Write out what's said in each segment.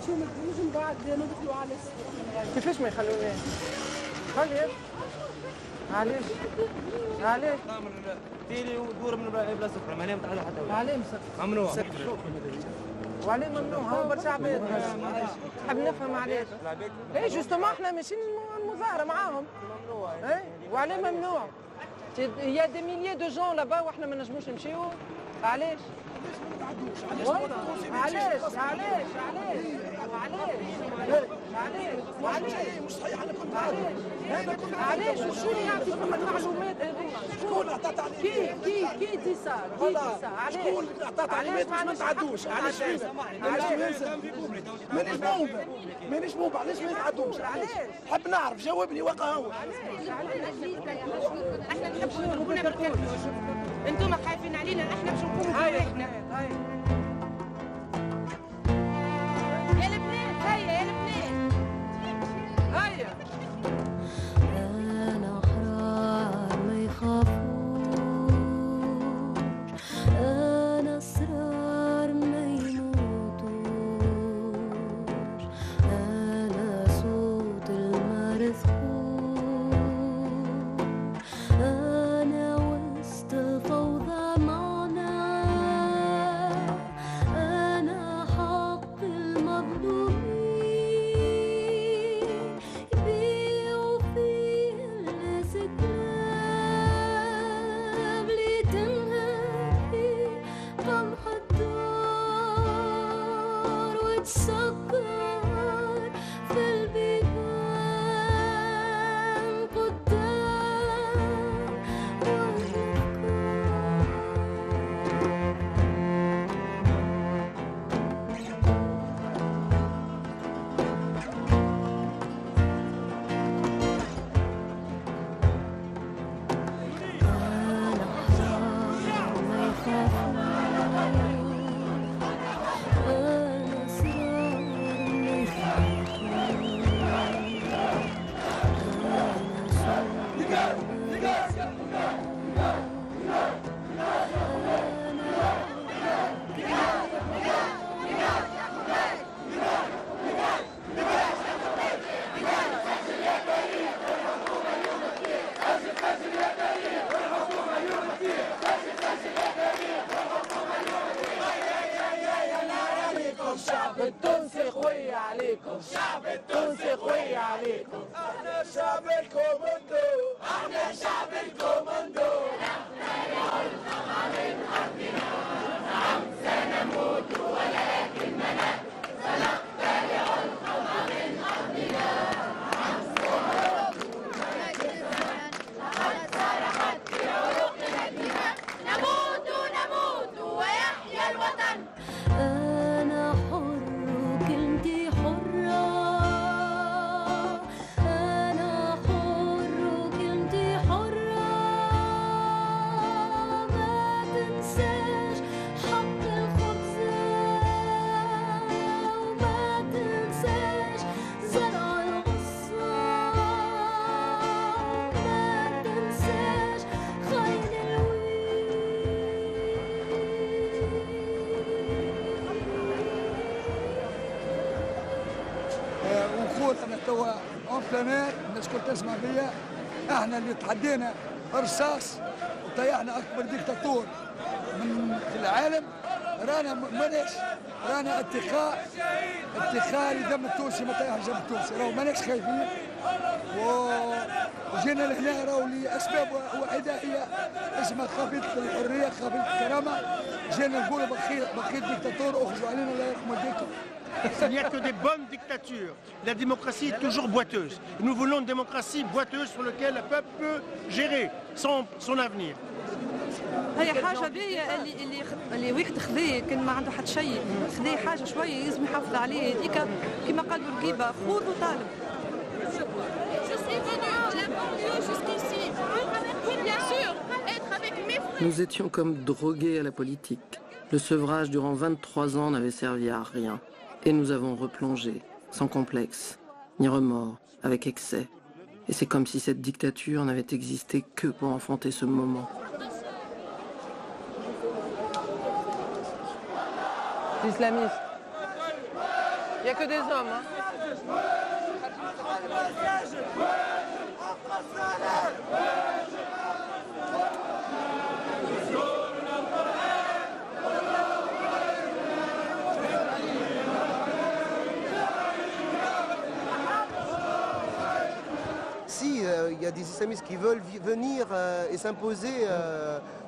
نمشيو من بعد ندخلوا على كيفاش ما يخلوناش؟ علاش؟ علاش؟ ديري ودور من بلا سفرة ما نام حتى واحد. عليه مسكر؟ ممنوع. وعليه ممنوع؟ هو برشا عباد نحب نفهم علاش. اي جوستومون احنا ماشيين المظاهرة معاهم. اي وعليه ممنوع؟ يا دي ميليي دو جون لابا واحنا ما نجموش نمشيو. علاش؟ علاش مش صحيح انا كنت علاش وشو اللي يعطي فيكم المعلومات هذوما؟ شكون عطات عليك؟ كي دي سا؟ علاش؟ شكون عطات عليك ما تعدوش؟ علاش مانيش بومبا علاش ما يتعدوش؟ علاش؟ حاب نعرف جاوبني واقع هو. احنا نحبوا نضربونا بالكرتوش، انتم خايفين علينا احنا باش نقوموا بواحنا. يا البنات هيا يا البنات هيا. أنا أحرار ما يخافوش، أنا أسرار ما يموتوش، أنا صوت المرثوش، أنا وسط فوضى معناه، أنا حق المظلومين يبيعوا فيه الاستسلام لتنهي قمح الدار وتسكر في البيبان قدام الشعب التونسي خوي عليكم، الشعب التونسي خوي عليكم. احنا شعب الكوماندو، احنا شعب الكوماندو. نموت ويحيى الوطن. أنا حر وكلمتي حرة، أنا حر وكلمتي حرة، ما تنساش حق الخبزة وما تنساش زرع الغصان، ما تنساش خاين ونقول انا توا اون بلانير الناس كل تسمع بيا، احنا اللي تحدينا الرصاص وطيحنا اكبر ديكتاتور في العالم، رانا اتخاء لدم التونسي ما طيحش دم التونسي، راهو ماناش خايفين وجينا لهنا راهو لاسباب واحده هي اسمها خافضة الحريه خافضة الكرامه، جينا نقولوا بقيت ديكتاتور اخرجوا علينا الله يرحم والديكم. Il n'y a que des bonnes dictatures. La démocratie est toujours boiteuse. Nous voulons une démocratie boiteuse sur laquelle le peuple peut gérer son avenir. هي حاجة باهية اللي واحد خذاه كان ما عنده حتى شيء، خذاه حاجة شوية لازم يحافظ عليه، هذيك كما قالوا الرقيبة خوذ وطالب. Nous étions comme drogués à la politique. Le sevrage durant 23 ans n'avait servi à rien. Et nous avons replongé, sans complexe, ni remords, avec excès. Et c'est comme si cette dictature n'avait existé que pour enfanter ce moment. Islamistes. Il n'y a que des hommes. Hein. Si il y a des islamistes qui veulent venir et s'imposer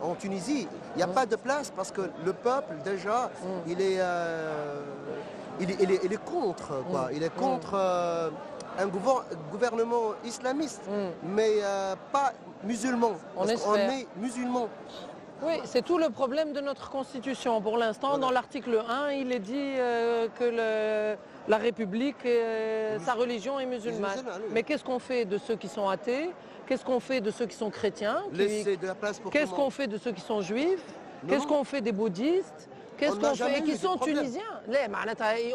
en Tunisie, il n'y a pas de place parce que le peuple déjà, il est contre, quoi. Il est contre un gouvernement islamiste, mais pas musulman. Parce qu'on est musulmans. Oui, c'est tout le problème de notre constitution. Pour l'instant, dans l'article 1, il est dit que la République, sa religion est musulmane. Mais qu'est-ce qu'on fait de ceux qui sont athées? Qu'est-ce qu'on fait de ceux qui sont chrétiens? Qu'est-ce qu'on fait de ceux qui sont juifs? Qu'est-ce qu'on fait des bouddhistes? Qu'est-ce qu'on fait et qui sont tunisiens?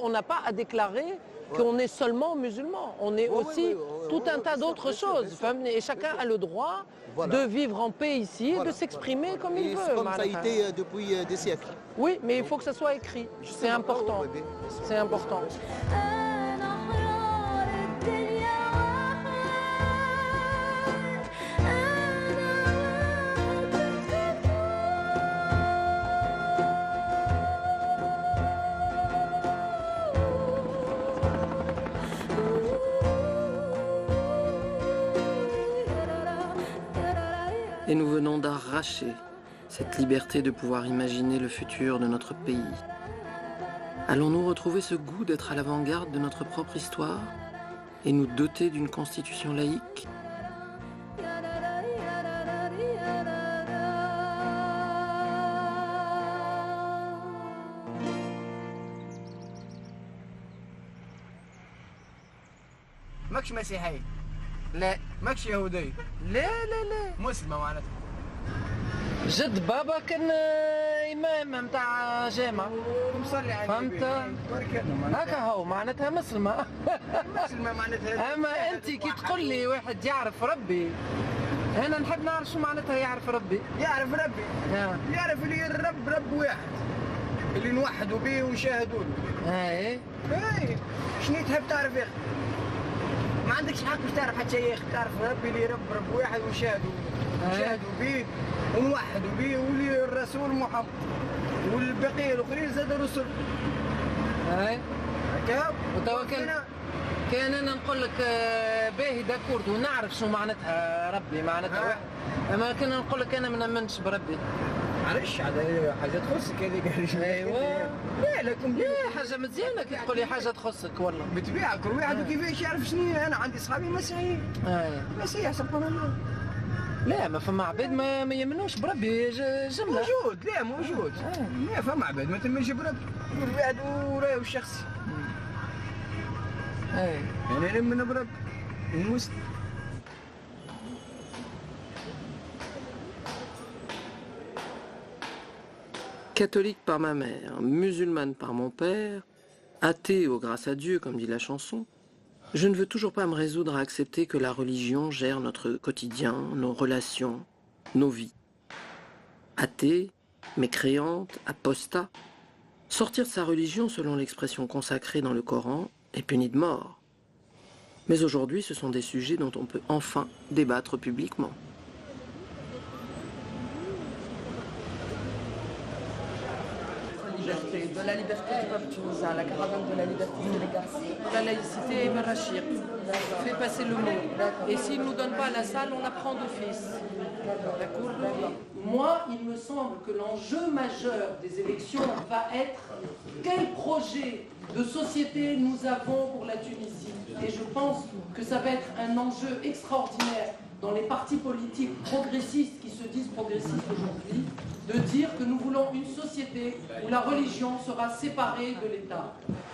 On n'a pas à déclarer qu'on est seulement musulman. On est aussi tout un tas d'autres choses. Et chacun a le droit de vivre en paix ici et de s'exprimer comme il veut. Comme ça a été depuis des siècles. Oui, mais il faut que ça soit écrit. C'est important. C'est important. Et nous venons d'arracher cette liberté de pouvoir imaginer le futur de notre pays. Allons-nous retrouver ce goût d'être à l'avant-garde de notre propre histoire et nous doter d'une constitution laïque ? ماكش مسيحي لا ماكش يهودي لا لا لا مسلمه معناتها جد بابا كان إمام متاع جامع مصلي على فهمت؟ هكا هو معناتها مسلمة مسلمه معناتها أما أنت كي تقول لي واحد يعرف ربي أنا نحب نعرف شو معناتها يعرف ربي يعرف ربي يعرف اللي الرب رب واحد اللي نوحدوا به ونشاهدوا له ايه شنو تحب تعرف يا اخي؟ ما عندكش حق باش تعرف حتى يا اخي تعرف ربي اللي رب واحد ونشاهدوا به ونوحدوا به واللي الرسول محمد والبقيه الاخرين زادوا رسل هكا وتوا كان انا نقول لك باهي داكورد ونعرف شو معناتها ربي معناتها واحد اما كان نقول لك انا ما نامنش بربي معلش هذا حاجه تخصك هذيك ايوا لا لكن لا حاجه مزيانه كي تقول لي حاجه تخصك والله بالطبيعه كل واحد وكيفاش يعرف شنو انا عندي صحابي مسيحيين مسيح سبحان الله لا ما فما عباد ما يمنوش بربي جمله موجود لا موجود لا فما عباد ما تمنش بربي كل واحد ورايه الشخصي انا نؤمن بربي ومسلم. Catholique par ma mère, musulmane par mon père, athée au grâce à Dieu, comme dit la chanson, je ne veux toujours pas me résoudre à accepter que la religion gère notre quotidien, nos relations, nos vies. Athée, mécréante, apostat, sortir de sa religion selon l'expression consacrée dans le Coran est puni de mort. Mais aujourd'hui, ce sont des sujets dont on peut enfin débattre publiquement. De la liberté du peuple tunisien, la caravane de la liberté de l'égalité. La laïcité, Marachir, fait passer le mot. Et s'il ne nous donne pas la salle, on la prend d'office. D'accord. Moi, il me semble que l'enjeu majeur des élections va être quel projet de société nous avons pour la Tunisie. Et je pense que ça va être un enjeu extraordinaire dans les partis politiques progressistes qui se disent progressistes aujourd'hui, de dire que nous voulons une société où la religion sera séparée de l'État.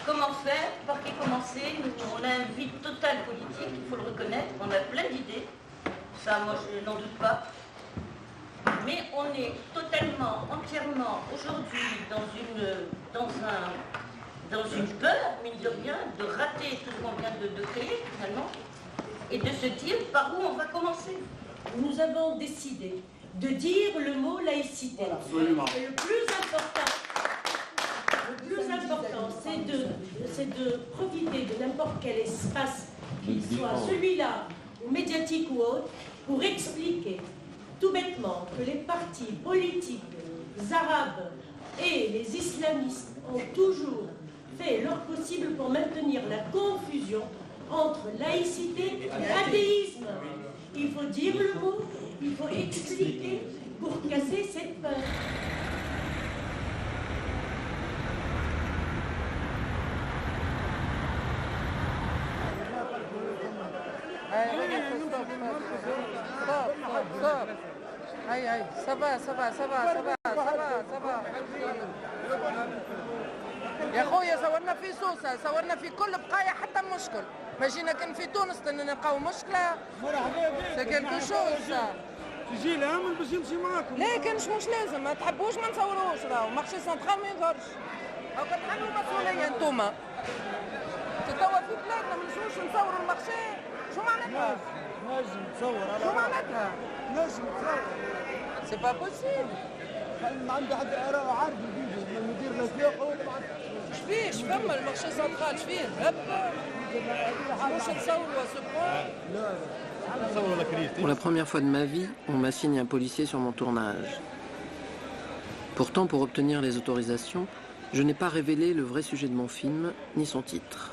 Comment faire? Par qui commencer? On a un vide total politique, il faut le reconnaître, on a plein d'idées, ça moi je n'en doute pas. Mais on est totalement, entièrement aujourd'hui dans une peur, mine de rien, de rater tout ce qu'on vient de créer finalement, et de se dire par où on va commencer. Nous avons décidé de dire le mot laïcité. Absolument. Et le plus important, c'est c'est de profiter de n'importe quel espace, qu'il soit celui-là, ou médiatique ou autre, pour expliquer tout bêtement que les partis politiques arabes et les islamistes ont toujours fait leur possible pour maintenir la confusion entre laïcité et athéisme. Il faut dire le mot, il faut expliquer pour casser cette peur. هاي صبا يا خويا صورنا في سوسة، صورنا في كل بقايا حتى مشكل، ما جينا كان في تونس نلقاو مشكلة. سي كيلكو شوز. تجي الامن باش يمشي معاكم. لكن مش لازم، ما تحبوش ما نصوروش، راهو مارشي سنترال ما يظهرش. هاو كتحملوا مسؤولية انتوما. توا في بلادنا ما نجموش نصوروا المارشي، شو معناتها؟ نجم تصور. شو معناتها؟ نجم تصور. سي با بوسيبل. ما عنده حد راه عارف الفيديو، المدير الاسواق هو اللي بعث. شفيه شفما المارشي سنترال شفيه هبا. مش نصوروا سو بوان. Pour la première fois de ma vie, on m'assigne un policier sur mon tournage. Pourtant, pour obtenir les autorisations, je n'ai pas révélé le vrai sujet de mon film, ni son titre.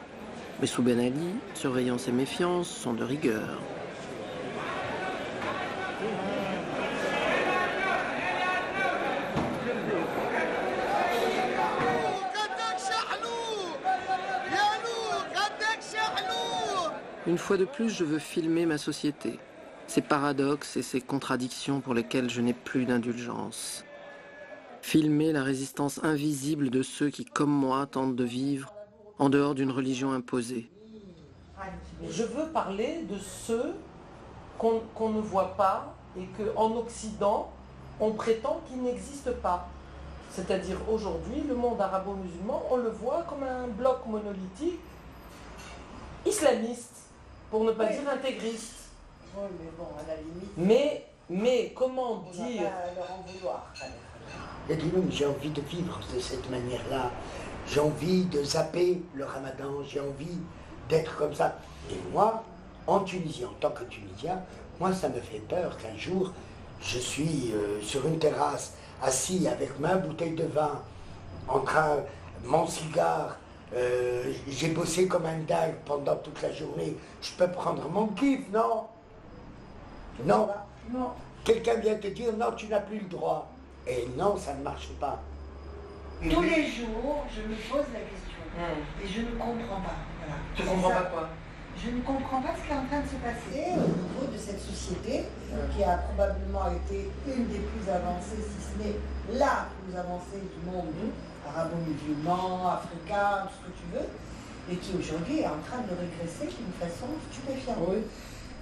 Mais sous Ben Ali, surveillance et méfiance sont de rigueur. Une fois de plus, je veux filmer ma société, ses paradoxes et ses contradictions pour lesquelles je n'ai plus d'indulgence. Filmer la résistance invisible de ceux qui, comme moi, tentent de vivre en dehors d'une religion imposée. Je veux parler de ceux qu'on ne voit pas et qu'en Occident, on prétend qu'ils n'existent pas. C'est-à-dire aujourd'hui, le monde arabo-musulman, on le voit comme un bloc monolithique islamiste, pour ne pas dire intégriste. Oui, mais bon, à la limite... Mais comment dire... On va pas leur en vouloir. Et dis-moi, j'ai envie de vivre de cette manière-là. J'ai envie de zapper le ramadan, j'ai envie d'être comme ça. Et moi, en Tunisie, en tant que Tunisien, moi ça me fait peur qu'un jour, je suis sur une terrasse, assis avec ma bouteille de vin, en train, mon cigare, j'ai bossé comme un dingue pendant toute la journée, je peux prendre mon kiff, non? Non, non. Quelqu'un vient te dire, non, tu n'as plus le droit. Et non, ça ne marche pas. Tous les jours, je me pose la question. Et je ne comprends pas. Voilà. Tu comprends pas quoi? Je ne comprends pas ce qui est en train de se passer au niveau de cette société qui a probablement été une des plus avancées, si ce n'est la plus avancée du monde, arabo-musulman, africain, tout ce que tu veux, et qui aujourd'hui est en train de régresser d'une façon stupéfiante. Oui.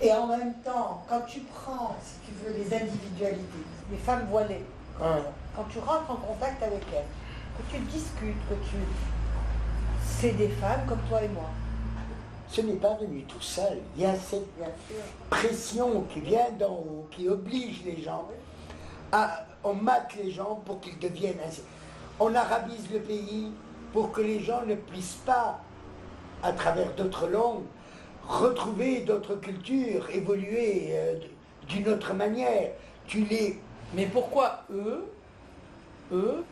Et en même temps, quand tu prends, si tu veux, les individualités, les femmes voilées, quand tu rentres en contact avec elles, que tu discutes, c'est des femmes comme toi et moi. Ce n'est pas venu tout seul. Il y a cette pression qui vient d'en haut, qui oblige les gens on mate les gens pour qu'ils deviennent ainsi. On arabise le pays pour que les gens ne puissent pas, à travers d'autres langues, retrouver d'autres cultures, évoluer d'une autre manière. Mais pourquoi eux,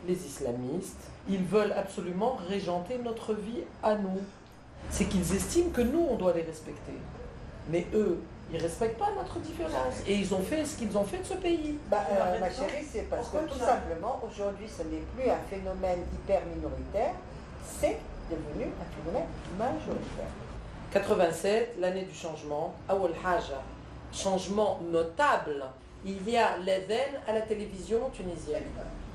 les islamistes, ils veulent absolument régenter notre vie à nous? C'est qu'ils estiment que nous, on doit les respecter. Mais eux, ils ne respectent pas notre différence. Et ils ont fait ce qu'ils ont fait de ce pays. Ma chérie, c'est parce que tout simplement, aujourd'hui, ce n'est plus un phénomène hyper minoritaire, c'est devenu un phénomène majoritaire. 87, l'année du changement, Awal Haja, changement notable. Il y a l'Adhan à la télévision tunisienne.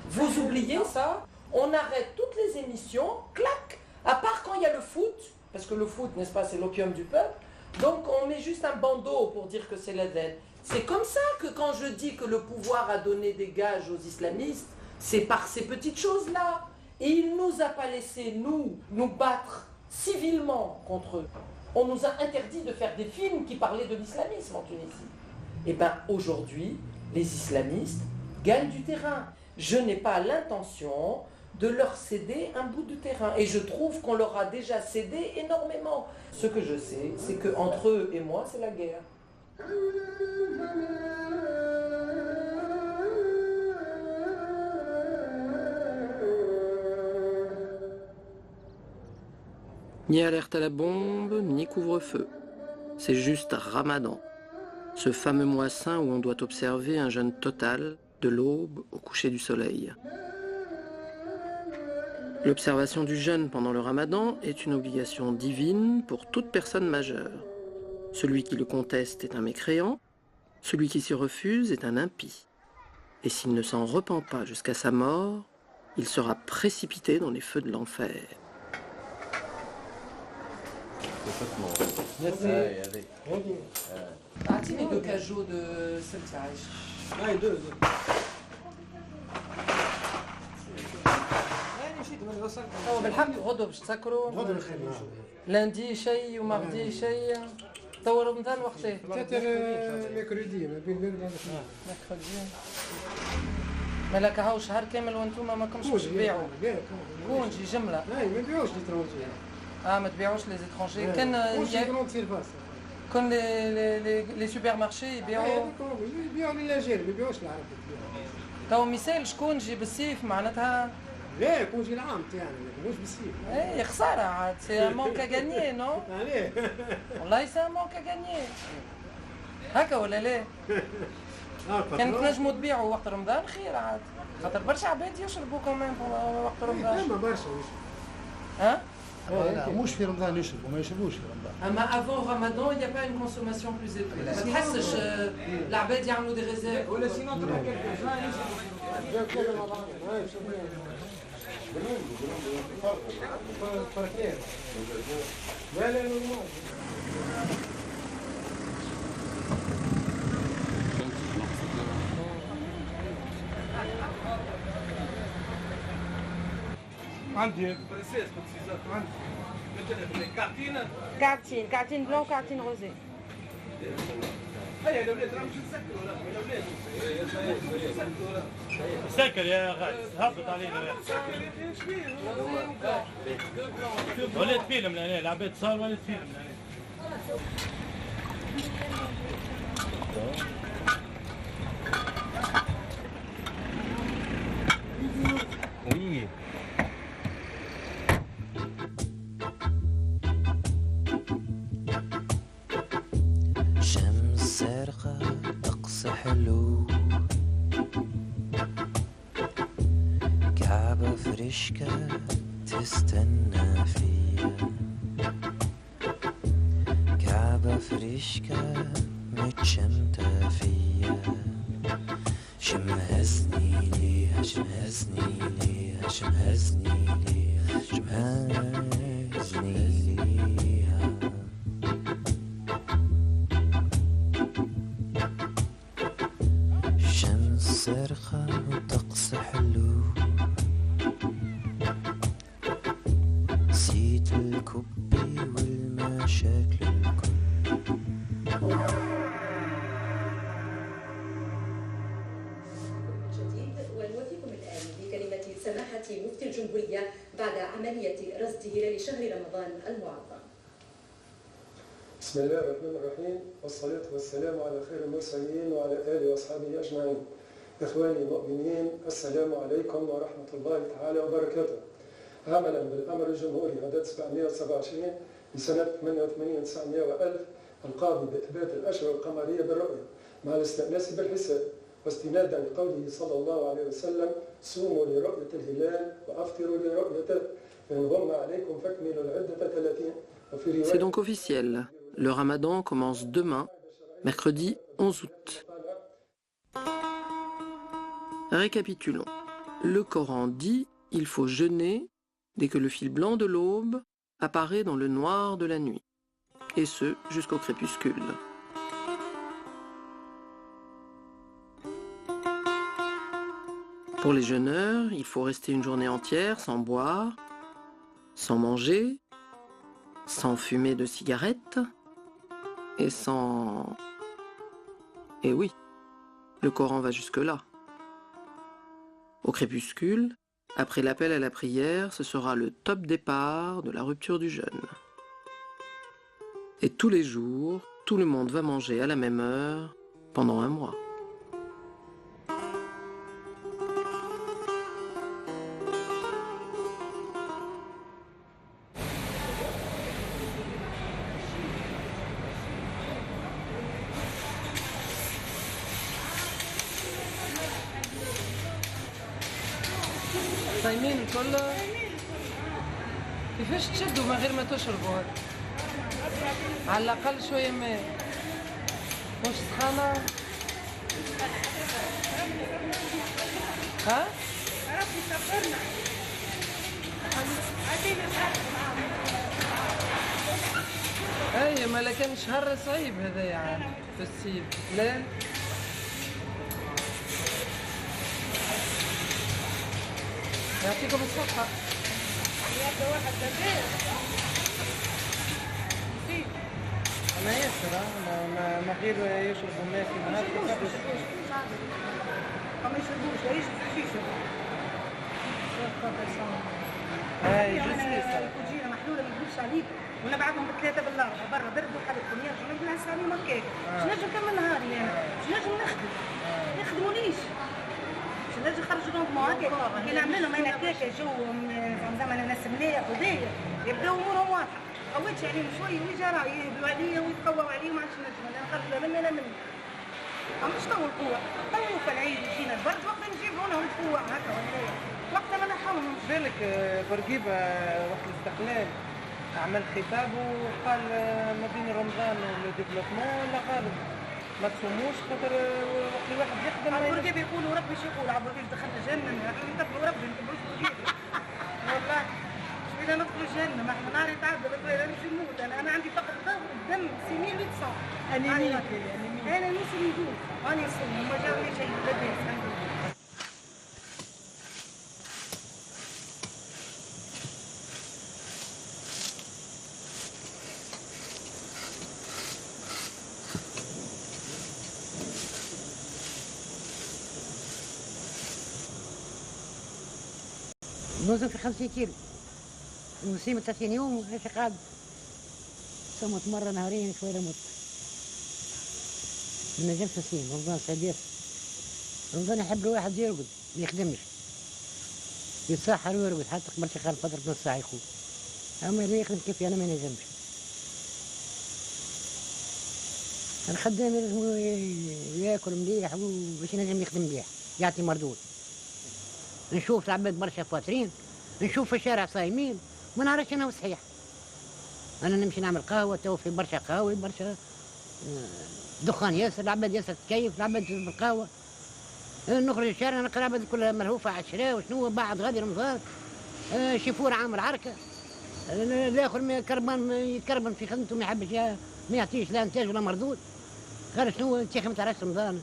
Vous oubliez ça? On arrête toutes les émissions, clac, à part quand il y a le foot, parce que le foot, n'est-ce pas, c'est l'opium du peuple. Donc on met juste un bandeau pour dire que c'est l'Adhan. C'est comme ça que quand je dis que le pouvoir a donné des gages aux islamistes, c'est par ces petites choses-là. Et il ne nous a pas laissé, nous battre civilement contre eux. On nous a interdit de faire des films qui parlaient de l'islamisme en Tunisie. Et bien aujourd'hui, les islamistes gagnent du terrain. Je n'ai pas l'intention de leur céder un bout de terrain. Et je trouve qu'on leur a déjà cédé énormément. Ce que je sais, c'est qu'entre eux et moi, c'est la guerre. Ni alerte à la bombe, ni couvre-feu. C'est juste Ramadan, ce fameux mois saint où on doit observer un jeûne total de l'aube au coucher du soleil. L'observation du jeûne pendant le Ramadan est une obligation divine pour toute personne majeure. Celui qui le conteste est un mécréant, celui qui s'y refuse est un impie. Et s'il ne s'en repent pas jusqu'à sa mort, il sera précipité dans les feux de l'enfer. أعطيني دو كاجو دو 16. هاي دو هو بالحق غدوة باش تسكروا لاندي شيء ومغدي شيء تو رمضان وقتها ميكرودي ما بين ميكرودي مالك هاو شهر كامل وانتم ما كمش باش تبيعوا كونجي جملة ما نبيعوش ليترونجي ما تبيعوش لي زيترونجي كان لي سوبر مارشي يبيعوا للأجانب ما يبيعوش العرب تو مثال شكون جي بالسيف معناتها لا كونجي العام تاعنا مش بالسيف اي خساره عاد سي مونك غانيي نو والله سي مونك غانيي هكا ولا لا كان تنجموا تبيعوا وقت رمضان خير عاد خاطر برشا عباد يشربوا كمان وقت رمضان ما برشا ها مش في رمضان يشربوا ما يشربوش في رمضان اما افون رمضان il y a pas une consommation plus élevée ما تحسش العباد يعملوا دي ريزيرف ولا سينو لا لا عندي كارتين بلون كارتين روزي هيا الاولاد راهم مش نسكروا الاولاد سكر يا غالي هبط علينا ولات فيلم لهنا العباد صار ولات فيلم لهنا وي شمس زرقاء طقس حلو كعبة فريشكة تستنى فيا كعبة فريشكة متشمتة فيا شمهزني ليها شمهزني ليها شمهزني ليها شمهزني ليها شمس زرقاء وطقس حلو نسيت الكبي والمشاكل الكل ونوافيكم الآن بكلمة سماحة مفتي الجمهورية بعد عملية رصد هلال شهر رمضان المعظم. بسم الله الرحمن الرحيم والصلاة والسلام على خير المرسلين وعلى آله وأصحابه أجمعين. إخواني المؤمنين السلام عليكم ورحمة الله تعالى وبركاته. عملا بالأمر الجمهوري عدد 727 لسنة 88 900 وألف القاضي بإثبات الأشهر القمرية بالرؤية مع الاستئناس بالحساب واستنادا لقوله صلى الله عليه وسلم صوموا لرؤية الهلال وأفطروا لرؤيته فإن غم عليكم فاكملوا العدة 30 وفي رواية. C'est donc officiel. Le Ramadan commence demain, mercredi 11 août. Récapitulons. Le Coran dit il faut jeûner dès que le fil blanc de l'aube apparaît dans le noir de la nuit, et ce jusqu'au crépuscule. Pour les jeûneurs, il faut rester une journée entière sans boire, sans manger, sans fumer de cigarettes et sans... Et oui, le Coran va jusque-là. Au crépuscule, Après l'appel à la prière, ce sera le top départ de la rupture du jeûne. Et tous les jours, tout le monde va manger à la même heure pendant un mois. صايمين الكل؟ كيفاش تشدوا من غير ما تشربوا؟ على الأقل شوية ماء. مش سخانة؟ ها؟ ربي يصبرنا. اي ما لكن شهر صعيب هذا يعني في الصيف لا يعطيكم الصحة. يبدا واحد دبير. أنا ياسر ما غير يشربوا ماء في النهار ما يشربوش يشربوا شيشة. الكوجينة محلولة ما نكذبش عليك ونبعثهم بثلاثة بالله برا برد وحالتهم يرجعوا نبدا نسمع عليهم هكاك. باش نجم نكمل نهاري انا باش نجم نخدم ما يخدمونيش باش نجم نخرج لهم هكاك كي نعمل لهم انا هكاك جو زعما ناس ملاح وذايا يبداو امورهم واضحة قويتش عليهم شوية ويجرى يبلوا عليا ويتقووا عليا وما عادش نجم انا نخرج لا مني لا مني مش طول قوة طولوا في العيد يجينا البرد وقت نجيبوا لهم قوة هكا ولا وقت ما نحاولهم بالك بورقيبة وقت الاستقلال عمل خطاب وقال ما بين رمضان والديفلوبمون ولا قالوا ما تصوموش خاطر وقت الواحد يخدم بورقيبة يقولوا ربي شو يقول على بورقيبة دخلنا جهنم احنا نتبعوا ربي ما نتبعوش بورقيبة والله شوية ندخلوا جهنم احنا نهار يتعدى انا مش نموت انا عندي فقط ضغط الدم 6800 انيميك انا نوصل ندوب انا نصوم وما جاوني شيء لاباس الحمد لله. نوزن في 50 كيلو نسيم 30 يوم وهيك قاعد صمت مرة نهارين شوية مت ما نجمش نسيم رمضان سعيد رمضان يحب الواحد يرقد ما يخدمش يتسحر ويرقد حتى قبل شغال فترة نص ساعة يخوف أما اللي يخدم كيفي أنا ما نجمش الخدام لازم ياكل مليح باش ينجم يخدم مليح يعطي مردود. نشوف العباد برشا فاترين نشوف في الشارع صايمين ما نعرفش انا صحيح. انا نمشي نعمل قهوه تو في برشا قهوه برشا دخان ياسر العباد ياسر تكيف العباد تشرب القهوه نخرج الشارع نلقى العباد كلها ملهوفه على الشراء وشنو بعد غادي رمضان شيفور عامل عركه الاخر يتكربن في خدمته ما يحبش ما يعطيش لا انتاج ولا مردود قال شنو انت ما تعرفش رمضان.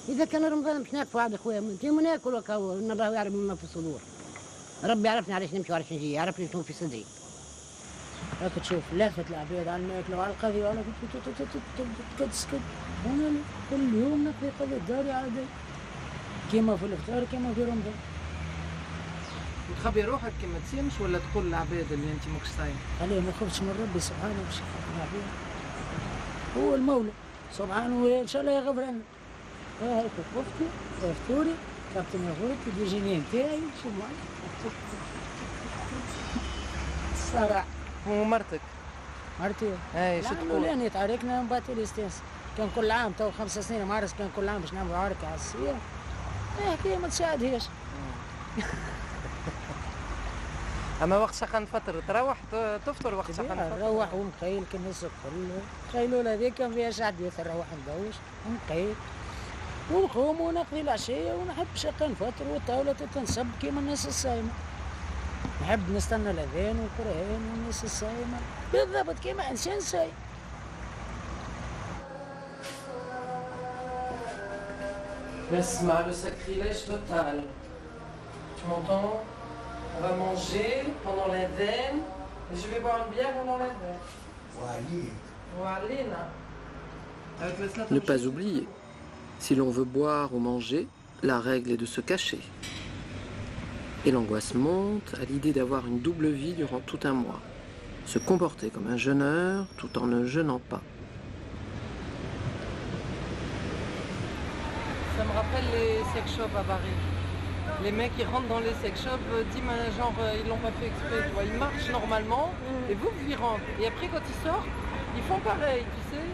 إذا كان رمضان مش ناكل عاد أخويا ما ناكل وكاو إن الله يعلم ما في الصدور. ربي يعرفني علاش نمشي وعلاش نجي يعرفني شنو في صدري. راك تشوف لافت العباد على الماكلة وعلى القضية وعلى تسكت أنا كل يوم نقضي قضية داري على داري كيما في الإفطار كيما في رمضان. تخبي روحك كيما تسيمش ولا تقول للعباد اللي أنت ماكش صايم؟ عليه ما خفتش من ربي سبحانه باش يخاف العباد. هو المولى سبحانه وإن شاء الله يغفر لنا. هاك خفتي فطوري كابتن يغوتي ديجيني نتاعي شو معك الصراحة. ومرتك؟ مرتي اي شو تقول؟ يعني تعاركنا من بعد الاستانس كان كل عام تو 5 سنين معرس كان كل عام باش نعملوا عركة على السير حكاية ما تساعدهاش. اما وقت شقن فطر تروح تفطر وقت شقن فطر؟ نروح ومقيل كنهز الكل قيلولة هذيك كان فيها شعب نروح ندوش ومقيل ونقوم ونقضي العشية ونحب شقن فطر والطاولة تنصب كيما الناس الصايمة. نحب نستنى الأذان والقرآن والناس الصايمة بالضبط كيما إنسان صايم. نسمع le sacrilège total. Tu m'entends? On va manger pendant l'Aden et je vais boire une bière pendant l'Aden. Ne pas oublier. Si l'on veut boire ou manger, la règle est de se cacher. Et l'angoisse monte à l'idée d'avoir une double vie durant tout un mois. Se comporter comme un jeûneur tout en ne jeûnant pas. Ça me rappelle les sex shops à Paris. Les mecs ils rentrent dans les sex shops, genre ils l'ont pas fait exprès, tu vois. Ils marchent normalement et vous y rentrez. Et après quand ils sortent, ils font pareil, tu sais.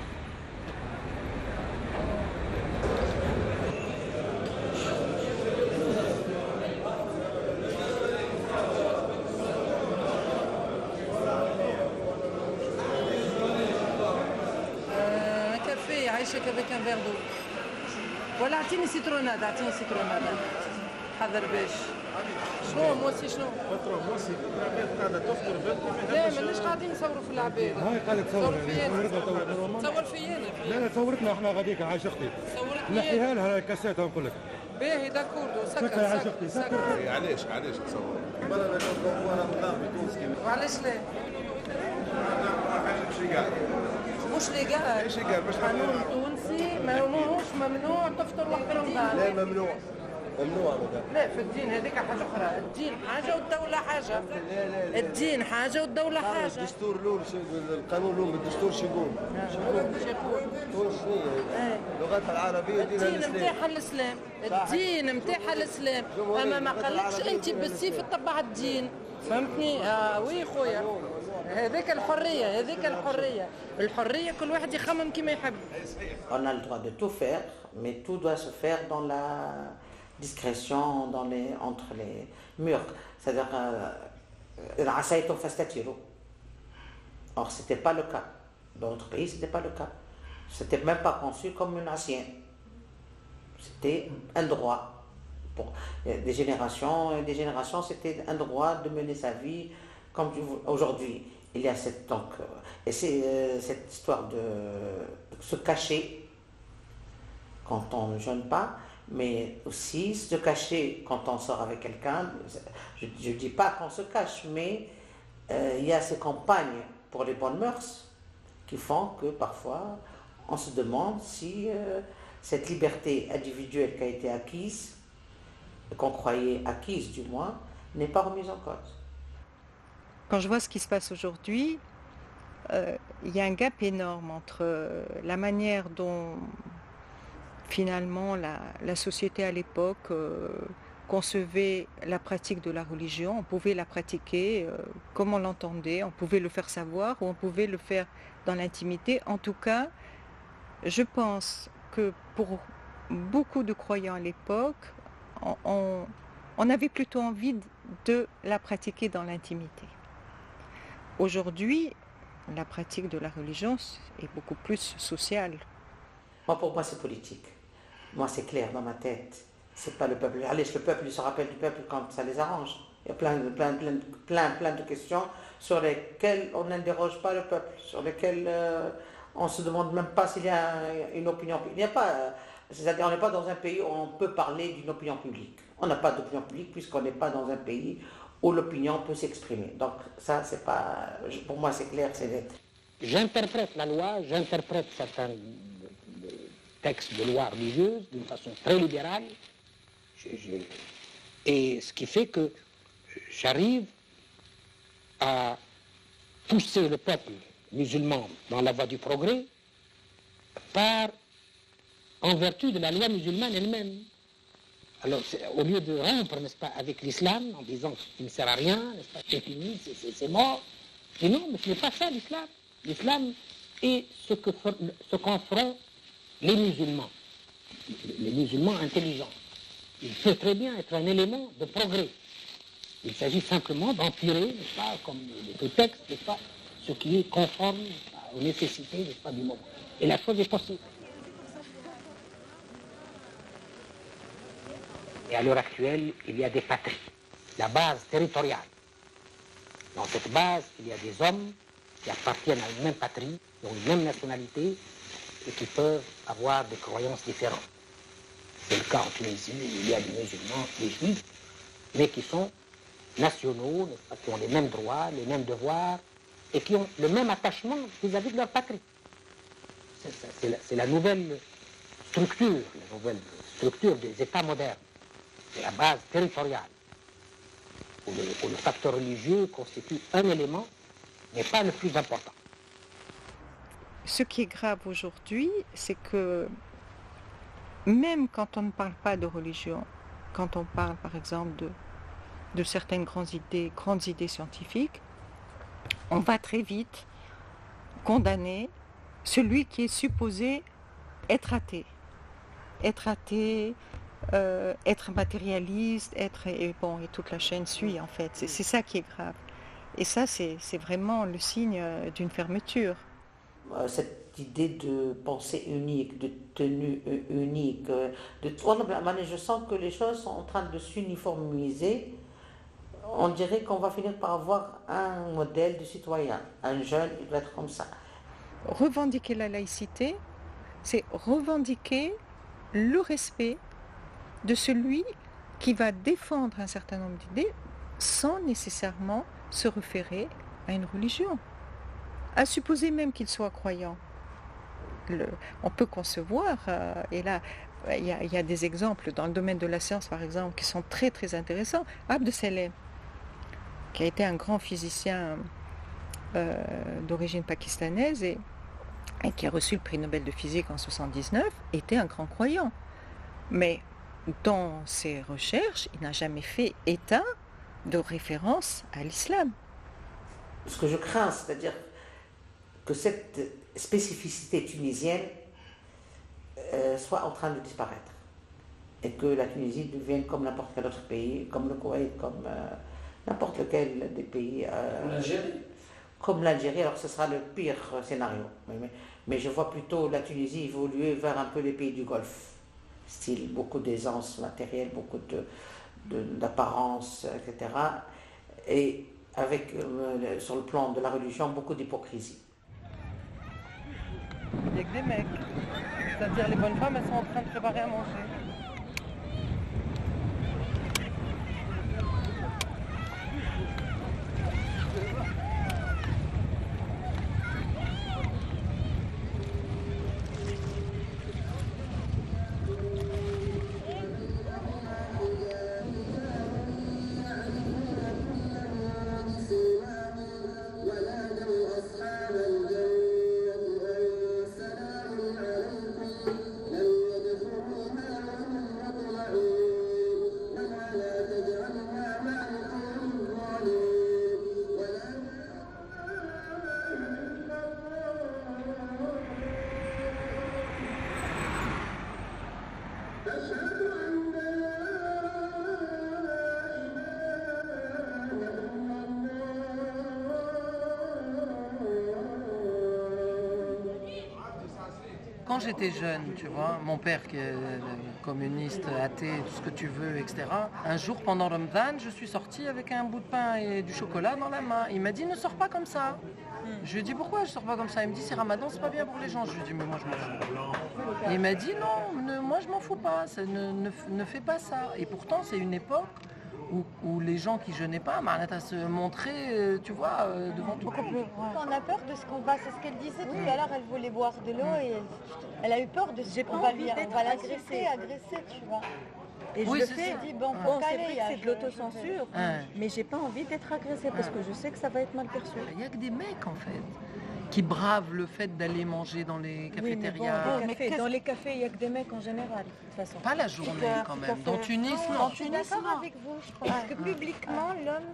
Un café, Aïchek avec un verre d'eau. ولا اعطيني سيتروناد اعطيني سيتروناد حضر باش شنو موسي شنو؟ موسي قاعده تفطر بدري لا ماناش قاعدين نصوروا في العباد هاي قاعده تصور تصور فيا انا لا صورتنا احنا غاديك عايش اختي صورتني نحيها لها الكاسات نقول لك باهي داكوردو سكر عايش اختي سكر علاش تصور وعلاش لا؟ مش ليغال قانون تونسي ماهوش ممنوع تفطر وقت رمضان لا ممنوع ممنوع لا في الدين هذيك حاجه اخرى الدين حاجه والدوله حاجه الدين حاجه والدوله حاجه الدستور الاول القانون الاول بالدستور شو يقول؟ تونس شنو اللغات العربيه الدين نتاعها الاسلام الدين نتاعها الاسلام اما ما قالكش انت بالسيف تطبع الدين فهمتني وي خويا هذيك الحريه هذيك الحريه الحريه كل واحد يخمم كما يحب. On a le droit de tout faire, mais tout doit se faire dans la discrétion, entre les murs. C'est-à-dire, عسيتم فاستتروا. Or, ce n'était pas le cas. Dans notre pays, ce n'était pas le cas. Ce n'était même pas conçu comme une assiette. C'était un droit. Pour des générations et des générations, c'était un droit de mener sa vie comme aujourd'hui. Il y a cette histoire de se cacher quand on ne jeûne pas, mais aussi se cacher quand on sort avec quelqu'un. Je ne dis pas qu'on se cache, mais il y a ces campagnes pour les bonnes mœurs qui font que parfois on se demande si cette liberté individuelle qui a été acquise, qu'on croyait acquise du moins, n'est pas remise en cause. Quand je vois ce qui se passe aujourd'hui, il y a un gap énorme entre la manière dont finalement la société à l'époque concevait la pratique de la religion. On pouvait la pratiquer comme on l'entendait, on pouvait le faire savoir ou on pouvait le faire dans l'intimité. En tout cas, je pense que pour beaucoup de croyants à l'époque, on avait plutôt envie de la pratiquer dans l'intimité. Aujourd'hui, la pratique de la religion est beaucoup plus sociale. Pour moi, c'est politique. Moi, c'est clair dans ma tête. C'est pas le peuple. Allez, le peuple, il se rappelle du peuple quand ça les arrange. Il y a plein de questions sur lesquelles on n'interroge pas le peuple, sur lesquelles on ne se demande même pas s'il y a une opinion publique. Il n'y a pas, c'est-à-dire, on n'est pas dans un pays où on peut parler d'une opinion publique. On n'a pas d'opinion publique puisqu'on n'est pas dans un pays où l'opinion peut s'exprimer. Donc ça, c'est pas, pour moi, c'est clair, c'est net. J'interprète la loi, j'interprète certains textes de loi religieuse d'une façon très libérale, et ce qui fait que j'arrive à pousser le peuple musulman dans la voie du progrès en vertu de la loi musulmane elle-même. Alors, au lieu de rompre, n'est-ce pas, avec l'islam, en disant qu'il ne sert à rien, n'est-ce pas, c'est fini, c'est mort, je dis non, mais ce n'est pas ça l'islam. L'islam est ce qu'en feront les musulmans intelligents. Il peut très bien être un élément de progrès. Il s'agit simplement d'en tirer, n'est-ce pas, comme le texte, n'est-ce pas, ce qui est conforme aux nécessités, n'est-ce pas, du moment. Et la chose est possible. Et à l'heure actuelle, il y a des patries, la base territoriale. Dans cette base, il y a des hommes qui appartiennent à une même patrie, qui ont une même nationalité et qui peuvent avoir des croyances différentes. C'est le cas en Tunisie, il y a des musulmans, des juifs, mais qui sont nationaux, qui ont les mêmes droits, les mêmes devoirs et qui ont le même attachement vis-à-vis de leur patrie. C'est la nouvelle structure des États modernes. C'est la base territoriale. où le facteur religieux constitue un élément, mais pas le plus important. Ce qui est grave aujourd'hui, c'est que même quand on ne parle pas de religion, quand on parle par exemple de certaines grandes idées scientifiques, on va très vite condamner celui qui est supposé être athée. Être athée, être matérialiste, et toute la chaîne suit en fait. C'est ça qui est grave. Et ça, c'est vraiment le signe d'une fermeture. Cette idée de pensée unique, de tenue unique, je sens que les choses sont en train de s'uniformiser. On dirait qu'on va finir par avoir un modèle de citoyen. Un jeune, il doit être comme ça. Revendiquer la laïcité, c'est revendiquer le respect de celui qui va défendre un certain nombre d'idées sans nécessairement se référer à une religion. À supposer même qu'il soit croyant. On peut concevoir, et là, il y a des exemples dans le domaine de la science, par exemple, qui sont très très intéressants. Abd Salem, qui a été un grand physicien d'origine pakistanaise et qui a reçu le prix Nobel de physique en 1979, était un grand croyant. Mais dans ses recherches, il n'a jamais fait état de référence à l'islam. Ce que je crains, c'est-à-dire que cette spécificité tunisienne soit en train de disparaître et que la Tunisie devienne comme n'importe quel autre pays, comme le Koweït, comme n'importe lequel des pays. Comme l'Algérie, alors ce sera le pire scénario. Mais je vois plutôt la Tunisie évoluer vers un peu les pays du Golfe, style beaucoup d'aisance matérielle, beaucoup d'apparence, etc. Et avec, sur le plan de la religion, beaucoup d'hypocrisie. Il n'y a que des mecs. C'est-à-dire les bonnes femmes, elles sont en train de préparer à manger. Quand j'étais jeune, tu vois, mon père qui est communiste, athée, tout ce que tu veux, etc. Un jour, pendant Ramadan, je suis sortie avec un bout de pain et du chocolat dans la main. Il m'a dit, ne sors pas comme ça. Je lui ai dit, pourquoi je sors pas comme ça? Il me dit, c'est Ramadan, c'est pas bien pour les gens. Je lui ai dit, mais moi je m'en fous. Et il m'a dit, non, moi je m'en fous pas, ne fais pas ça. Et pourtant, c'est une époque où les gens qui jeûnaient pas, à se montrer, tu vois, devant tout le monde. On a peur de ce qu'on va, c'est ce qu'elle disait tout à l'heure, elle voulait boire de l'eau et elle a eu peur de ce qu'on va l'agresser, tu vois. Et oui, je le fais, dit, bon, c'est vrai que c'est de l'autocensure, mais j'ai pas envie d'être agressée parce que je sais que ça va être mal perçu. Il n'y a que des mecs en fait qui bravent le fait d'aller manger dans les cafétérias. Oui, mais dans les cafés, il n'y a que des mecs en général, de toute façon. Pas la journée quand même. Dans Tunis, non. Je suis d'accord avec vous, je pense. Parce que publiquement, l'homme...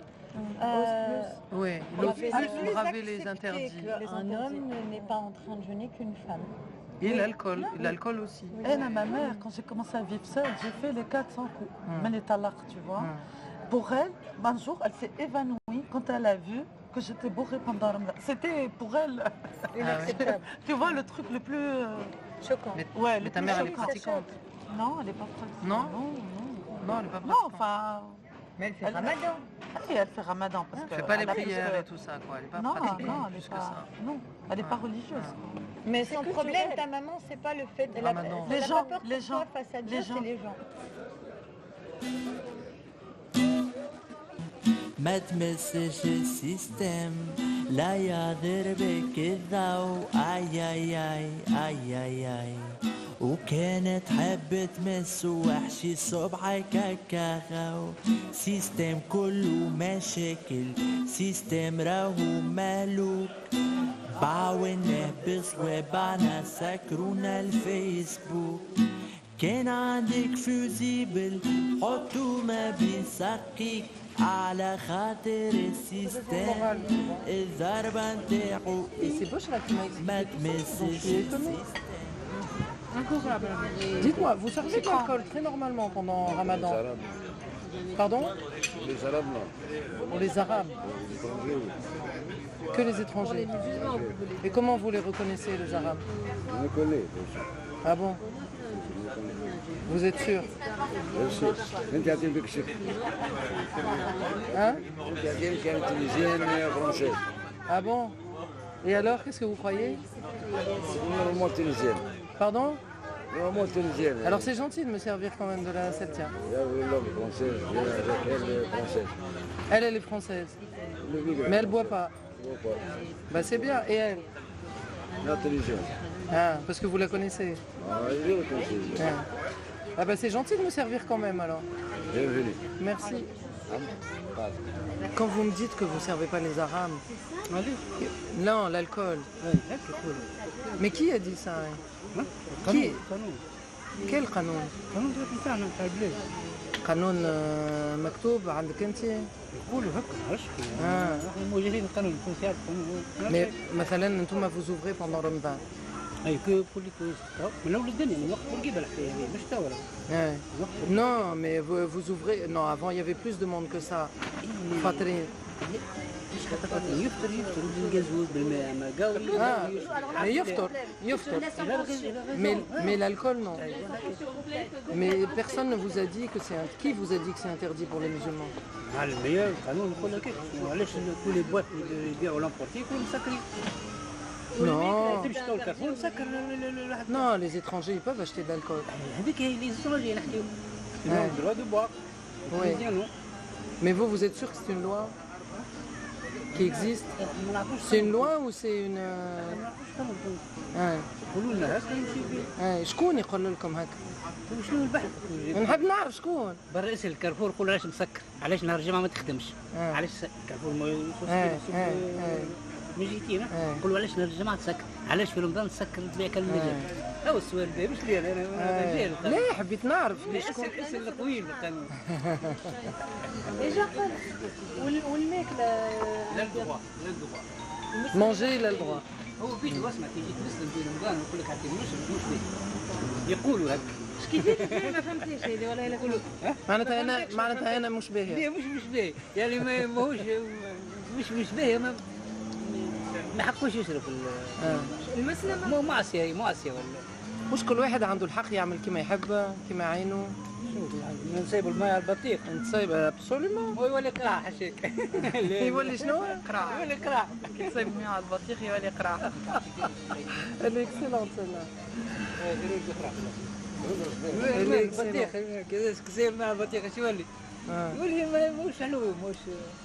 oui, il ose plus braver les interdits. Un homme n'est pas en train de jeûner qu'une femme. Et l'alcool aussi. Et ma mère, quand j'ai commencé à vivre seule, j'ai fait les 400 coups. Mais les talaks, tu vois. Pour elle, un jour, elle s'est évanouie quand elle a vu que j'étais bourrée pendant Ramadan. C'était pour elle inacceptable. Tu vois, le truc le plus choquant. Mais ta mère, elle est pratiquante. Non, elle n'est pas pratiquante. Non, elle n'est pas pratiquante. Non, enfin... Mais elle fait Ramadan. Oui, elle fait Ramadan. Parce elle ne fait pas les prières et tout ça, quoi. Elle n'est pas pratiquante. Non, elle n'est pas... Non, elle n'est pas religieuse. Mais son problème, ta maman, c'est pas le fait de la... Les gens, les gens, face à Dieu, c'est les gens. ما تمسش السيستم لا يضر بك الضوء اي اي اي اي اي اي وكانت حب تمس وحشي صبعي كاكاو. سيستم كله مشاكل، سيستم راهو مالوك. باعونا بصواب عنا سكرونا الفيسبوك. كان عندك فوزيبل حطو ما بيسقيك على خاطر السيستم الضربة نتاعو ما تمسش. Dites-moi, vous servez de l'alcool très normalement pendant Ramadan? Pardon? Les Arabes, non. Pour les Arabes? Que les étrangers? Et comment vous les reconnaissez, les Arabes? Je les connais. Ah bon? Vous êtes sûr? Bien sûr. Quand tu as dit que c'est... Hein? Quand tu as dit qu'il y a une Tunisienne et un Français. Ah bon? Et alors, qu'est-ce que vous croyez? C'est normalement tunisienne. Pardon? Normalement tunisienne. Alors c'est gentil de me servir quand même de la septième. Il y a l'homme français, avec elle française. Elle est française. Mais elle ne boit pas. Je ne vois pas. Bah c'est bien. Et elle? La tunisienne. Ah, parce que vous la connaissez. Ah, je la connais. Ah bah c'est gentil de me servir quand même alors. Bienvenue. Merci. Quand vous me dites que vous ne servez pas les Arabes, non, l'alcool. Mais qui a dit ça? Qui? Quel قانون؟ قانون بتاعنا بتاع البلاد. قانون مكتوب عندك انت؟ يقولوا هكا عرفش احنا موجودين القانون يكون ساعات Mais مثلا انتم vous ouvrez pendant Ramadan. اي كو كل من اول الدنيا من وقت بورقيبه الحكايه هذه مش توا. Non, mais vous ouvrez. Non, avant il y avait plus de monde que ça. فاطرين. مش حتى فاطرين يفطر بالجازوز بالماء ما قال. يفطر. Mais l'alcool non. Mais personne ne vous a dit que c'est qui vous a dit que c'est interdit pour les musulmans? مع المياه القانون يقول لك علاش كل البوات اللي يبيعوا لامبورتي يكونوا مسكرين. Non. تمشي تو الكارفور مسكر. Non, les étrangers ils peuvent acheter de l'alcool. هذيك هي les étrangers نحكيو. Ils ont le droit de boire. Oui. Mais vous êtes sûr que c'est une loi qui existe? C'est une loi ou c'est une... شكون يقول لكم هكا؟ شنو البحث؟ نحب نعرف شكون؟ برئيس الكارفور يقول علاش مسكر؟ علاش نهار الجمعة ما تخدمش؟ علاش الكارفور ما جيتينا؟ نقولوا علاش نهار الجمعة تسكر؟ علاش في رمضان تسكر تبيع كالمجال؟ هو السؤال ده مش لي انا جاي لا حبيت نعرف شكون الاسم الطويل القانون. ايجا والماكله لا الدغوا مونجي لا الدغوا. هو فيديو اسمع تيجي تسلم في رمضان ويقول لك عطيني مش فيه يقولوا هكا. اش كيفاش ما فهمتيش هذه ولا لا كله معناتها انا مش باهي. لا مش باهي يعني ماهوش مش باهي ما حقوش يشرب المسلمه معصيه ولا مش كل واحد عنده الحق يعمل كما يحب كما عينه. نسيب الماء على البطيخ نسيب ابسوليومون. يولي قراع حشيك. يولي شنو؟ قراع. يولي قراع. كي تصيب الماء على البطيخ يولي قراع. اللي اكسلونت سيلا. البطيخ كذا كسيب مع البطيخ اش يولي؟ يولي مش حلو مش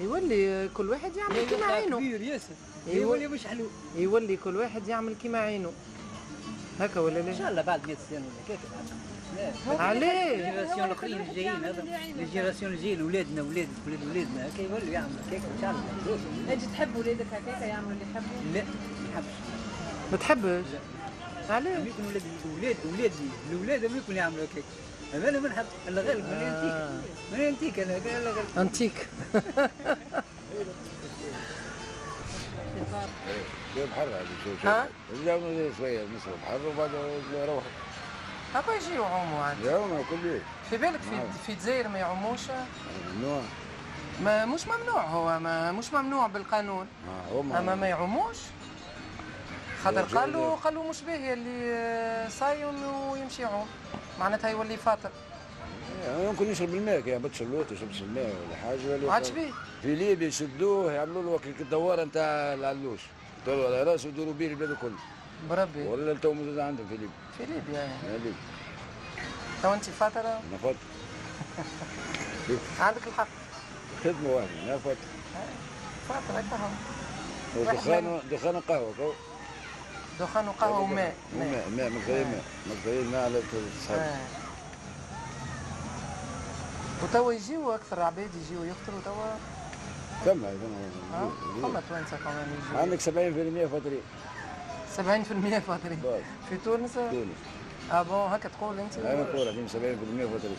يولي كل واحد يعمل كما عينه. كبير ياسر. يولي مش حلو. يولي كل واحد يعمل كما عينه. هكا ولا لا؟ ان شاء الله بعد 100 سنه ولا كيف. عليه؟ الجيراسيون الاخرين الجايين هذا الجيراسيون الجايين ولادنا ولاد ولادنا هكا يولوا يعملوا هكاك ان شاء الله. اجي تحب ولادك هكاك يعملوا اللي يحبوا؟ لا ما نحبش. ما تحبش؟ علاه؟ يكون ولادي الاولاد هم يكونوا يعملوا هكاك. انا ما نحب الا غير من انتيك انا غير انتيك. بحر هذا شوية شوية مصر بحر وبعد يروحوا. هكا يجي يعوموا عاد. يعوموا كل يوم. في بالك في الجزائر ما يعوموش؟ ممنوع. ما مش ممنوع هو مش ممنوع بالقانون. اما ما يعوموش. خاطر قالوا مش باهي اللي صايم ويمشي يعوم معناتها يولي فاطر. يمكن يشرب الماء كي يهبطش اللوط يشربش الماء ولا حاجه. ما عادش بيه. في ليبيا يشدوه يعملوا له وكيل الدواره نتاع العلوش يدوروا على راسه يدوروا بيه البلاد الكل. بربي. ولا تو موجود عندهم في ليبيا. في ليبيا يعني. ليبيا. تو انت فاطره؟ انا فاطر. عندك الحق. خدمه واحده انا فاطر. فاطر هكا هو. دخان قهوه. دخان وقهوه وماء ماء مقدرين ماء على الصحاب. وتوا يجيو اكثر عباد يجيو يفطروا توا. فما توانسه كمان يجيو. عندك 70% فاطرين. 70% فاطرين. في تونس؟ تونس. بون هكا تقول انت؟ انا نقول 70% فاطرين.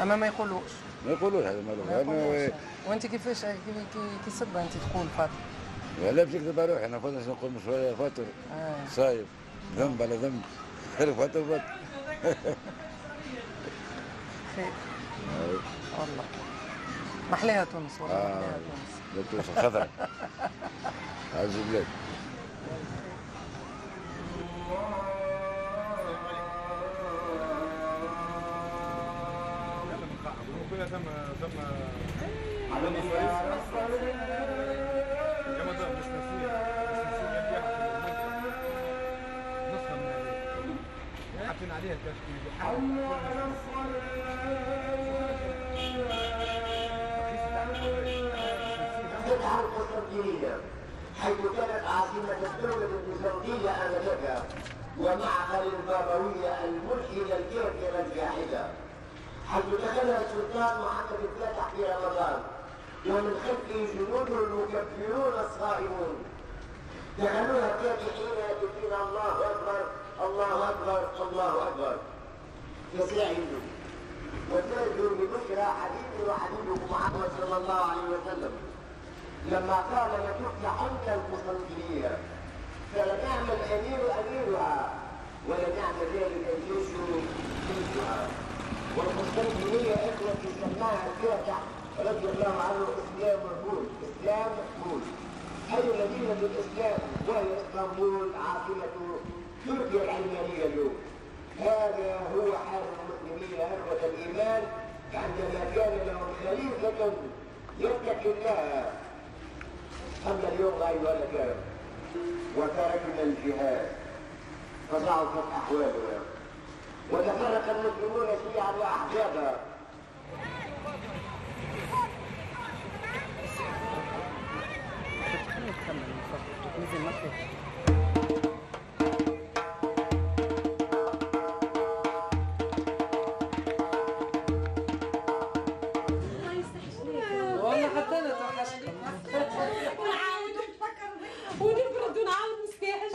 اما ما يقولوش. ما يقولوش هذا مالو. وانت كيفاش كي صدق انت تقول فاطر؟ لا باش نكذب على روحي انا فاطر نقول مش شويه فاطر صايب ذنب على ذنب خير فاطر فاطر. خير والله محليها تونس والله محليها تونس. تونس الخضراء عز البلاد. ثم على جماعة مش مسؤول حاطين عليها الفتحة القسطنطينية حيث كانت عاصمة الدولة البيزنطية آنذاك ومعها للبابوية الملحدة الكافرة الجاحدة، حيث دخلها السلطان محمد الفاتح في رمضان ومن خلفه جنوده المكبرون الصائمون، دخلوها فاتحين يقولون الله اكبر الله اكبر الله اكبر يستعينوا وتاجوا ببشرى حبيبي وحبيبكم محمد صلى الله عليه وسلم لما قال لتفتحن القسطنطينية فلنعم الامير اميرها ولنعم ذلك الجيش جيشها. والقسطنطينية اخوتي سماها الفاتح رضي الله عنه اسلام مقبول، اسلام مقبول اي مدينة الاسلام وهي اسطنبول عاصمة تركيا العلمانية اليوم. هذا هو حال المسلمين اخوة الايمان عندما كان لهم خليفة يتقي الله. اما اليوم ايها الكرام وتركنا الجهاد فضعفت احوالنا وتفرق المسلمون شيعا واحزابا. والله حتى انا توحشتك. ونعاود ونتفكر ونبرد ونعاود نستحش.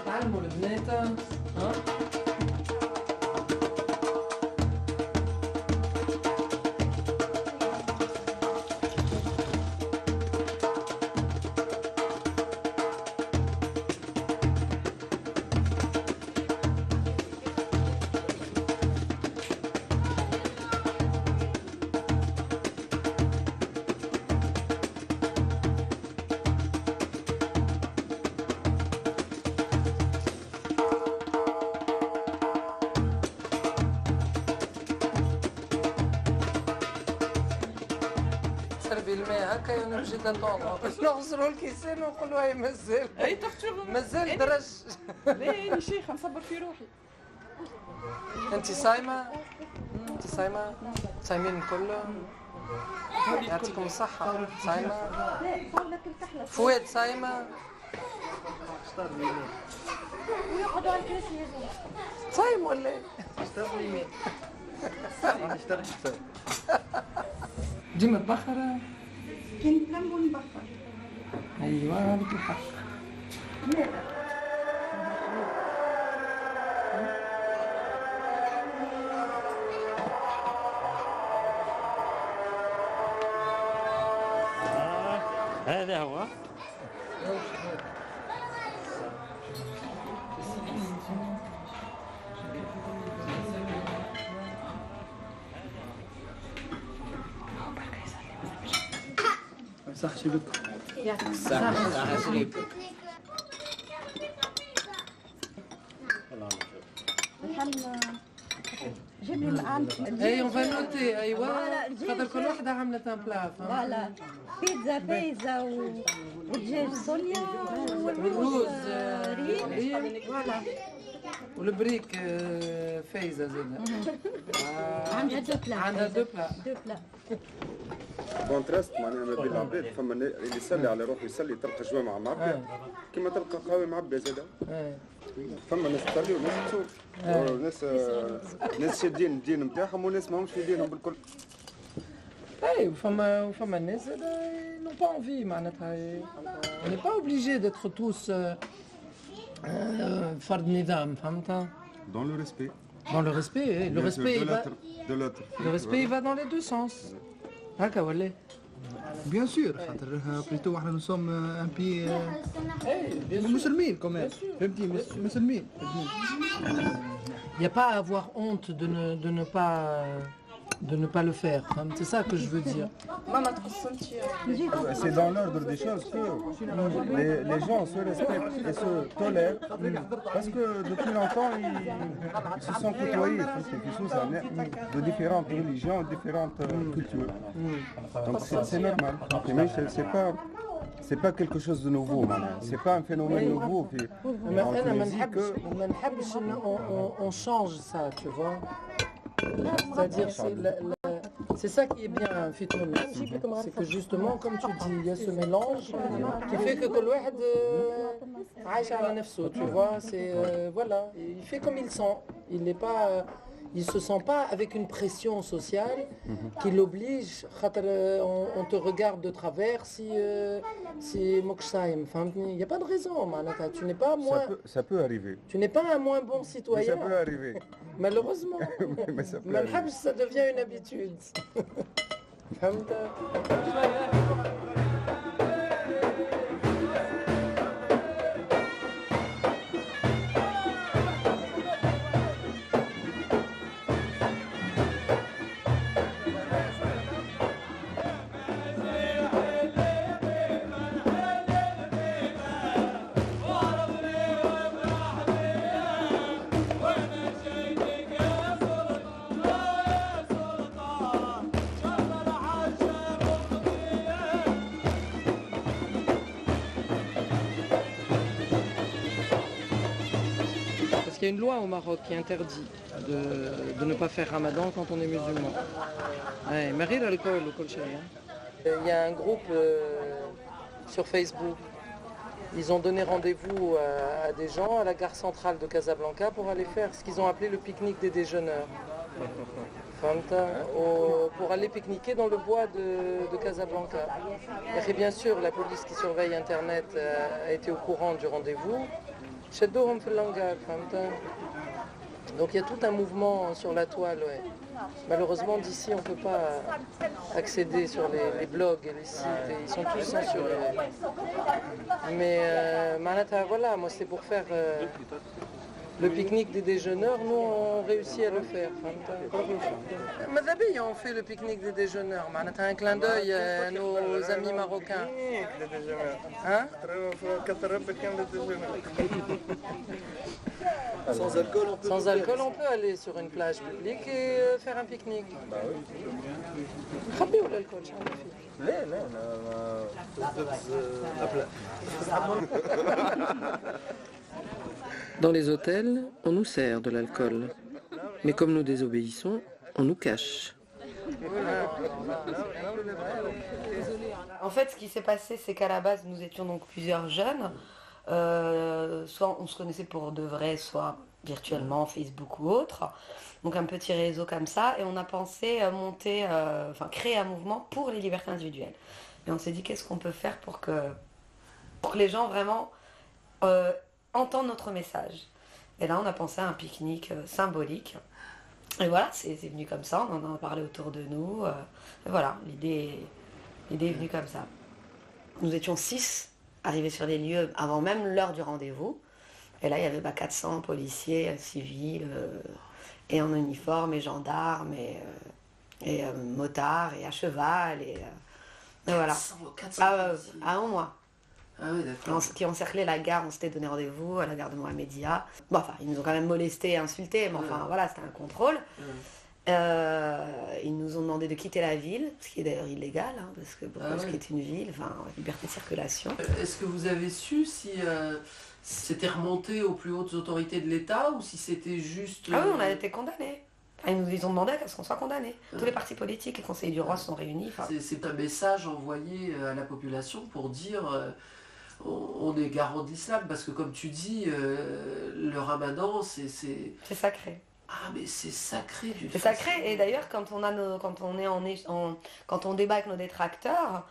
تعلموا البنات ها؟ تشربي الماء هكا ونمشي نطوطو نغسلوا الكيسين ونقولوا هاي مازال اي تختار مازال درج. لا يا شيخه نصبر في روحي. انت صايمه؟ انت صايمه؟ صايمين الكل؟ يعطيكم الصحة. صايمة؟ فؤاد صايمة؟ ويقعدوا على الكراسي صايم ولا ايه؟ اشتروا يمين. ديما تبخر؟ كان نلم ونبخر. ايوه لك الحق. هذا هو. صح شبك. يعطيك صح شريك. جيب لي اي اون فانوتي ايوه خاطر كل وحده عملت ان بلاف. فوالا بيتزا ودجاج صوليا والروز ريم فوالا والبريك فايزه زاد. عندها دو بلا. عندها دو بلا. كونتراست معناها ما بين العباد فما اللي يصلي على روحه يصلي تلقى جوامع معبى كيما تلقى قهوه معبى زاد. فما ناس تصلي وناس تصوم ناس شادين الدين نتاعهم وناس ماهمش في دينهم بالكل. اي وفما الناس نو با انفي معناتها on n'est pas obligé d'être tous فرد نظام فهمت؟ Dans le respect. Dans le respect, le respect il va. De l'autre. Le respect il va dans les deux sens. هكا ولا؟ بيان سور خاطر بليتو احنا نصوم ان بي مسلمين كمان فهمتي مسلمين. Il n'y a pas à avoir honte de ne pas le faire. C'est ça que je veux dire. C'est dans l'ordre des choses que les gens se respectent et se tolèrent parce que depuis longtemps ils se sont côtoyés de différentes religions, différentes cultures. Donc c'est normal. Mais c'est pas quelque chose de nouveau maintenant. C'est pas un phénomène nouveau. On change ça, tu vois. C'est-à-dire, c'est ça qui est bien, c'est que justement, comme tu dis, il y a ce mélange qui fait que tout le monde عايش على نفسه, tu vois, c'est voilà, il fait comme il sent, il se sent pas avec une pression sociale qui l'oblige, on te regarde de travers si Mokshaim, il n'y a pas de raison, tu n'es pas moins... Ça peut arriver. Tu n'es pas un moins bon citoyen. Mais ça peut arriver. Malheureusement. Mais ça peut arriver. Ça devient une habitude. Il y a une loi au Maroc qui interdit de ne pas faire Ramadan quand on est musulman. Il y a un groupe sur Facebook. Ils ont donné rendez-vous à des gens à la gare centrale de Casablanca pour aller faire ce qu'ils ont appelé le pique-nique des déjeuneurs. Pour aller pique-niquer dans le bois de Casablanca. Et bien sûr, la police qui surveille Internet a été au courant du rendez-vous. Donc il y a tout un mouvement sur la toile. Ouais. Malheureusement d'ici on ne peut pas accéder sur les blogs et les sites et ils sont tous censurés. Mais voilà, moi c'est pour faire le pique-nique des déjeuneurs, nous on réussit à le faire. On fait le pique-nique des déjeuneurs, un clin d'œil à nos amis marocains. Hein? Sans alcool, on peut aller sur une plage publique et faire un pique-nique. Bah oui. خبيوا الألكول Dans les hôtels, on nous sert de l'alcool. Mais comme nous désobéissons, on nous cache. En fait, ce qui s'est passé, c'est qu'à la base, nous étions donc plusieurs jeunes. Soit on se connaissait pour de vrai, soit virtuellement, Facebook ou autre. Donc un petit réseau comme ça. Et on a pensé créer un mouvement pour les libertés individuelles. Et on s'est dit, qu'est-ce qu'on peut faire pour que les gens vraiment entendent notre message. Et là, on a pensé à un pique-nique symbolique. Et voilà, c'est venu comme ça, on en a parlé autour de nous. Et voilà, l'idée est venue comme ça. Nous étions 6 arrivés sur les lieux avant même l'heure du rendez-vous. Et là, il y avait 400 policiers, civils, et en uniforme, et gendarmes, et motards, et à cheval, et voilà. 400 à un mois. Ah oui, d'accord. Qui encerclaient la gare, on s'était donné rendez-vous à la gare de Mohamedia. Bon, enfin, ils nous ont quand même molestés et insultés, mais enfin, voilà, c'était un contrôle. Ils nous ont demandé de quitter la ville, ce qui est d'ailleurs illégal, hein, parce que pourquoi je quitte une ville, enfin, liberté de circulation. Est-ce que vous avez su si c'était remonté aux plus hautes autorités de l'État ou si c'était juste... Ah oui, on a été condamnés. Enfin, ils ont demandé à ce qu'on soit condamnés. Tous les partis politiques et conseillers du roi sont réunis. C'est un message envoyé à la population pour dire on est garant de l'islam, parce que comme tu dis, le ramadan, c'est sacré. Ah, mais c'est sacré du C'est sacré, et d'ailleurs quand on débat avec nos détracteurs,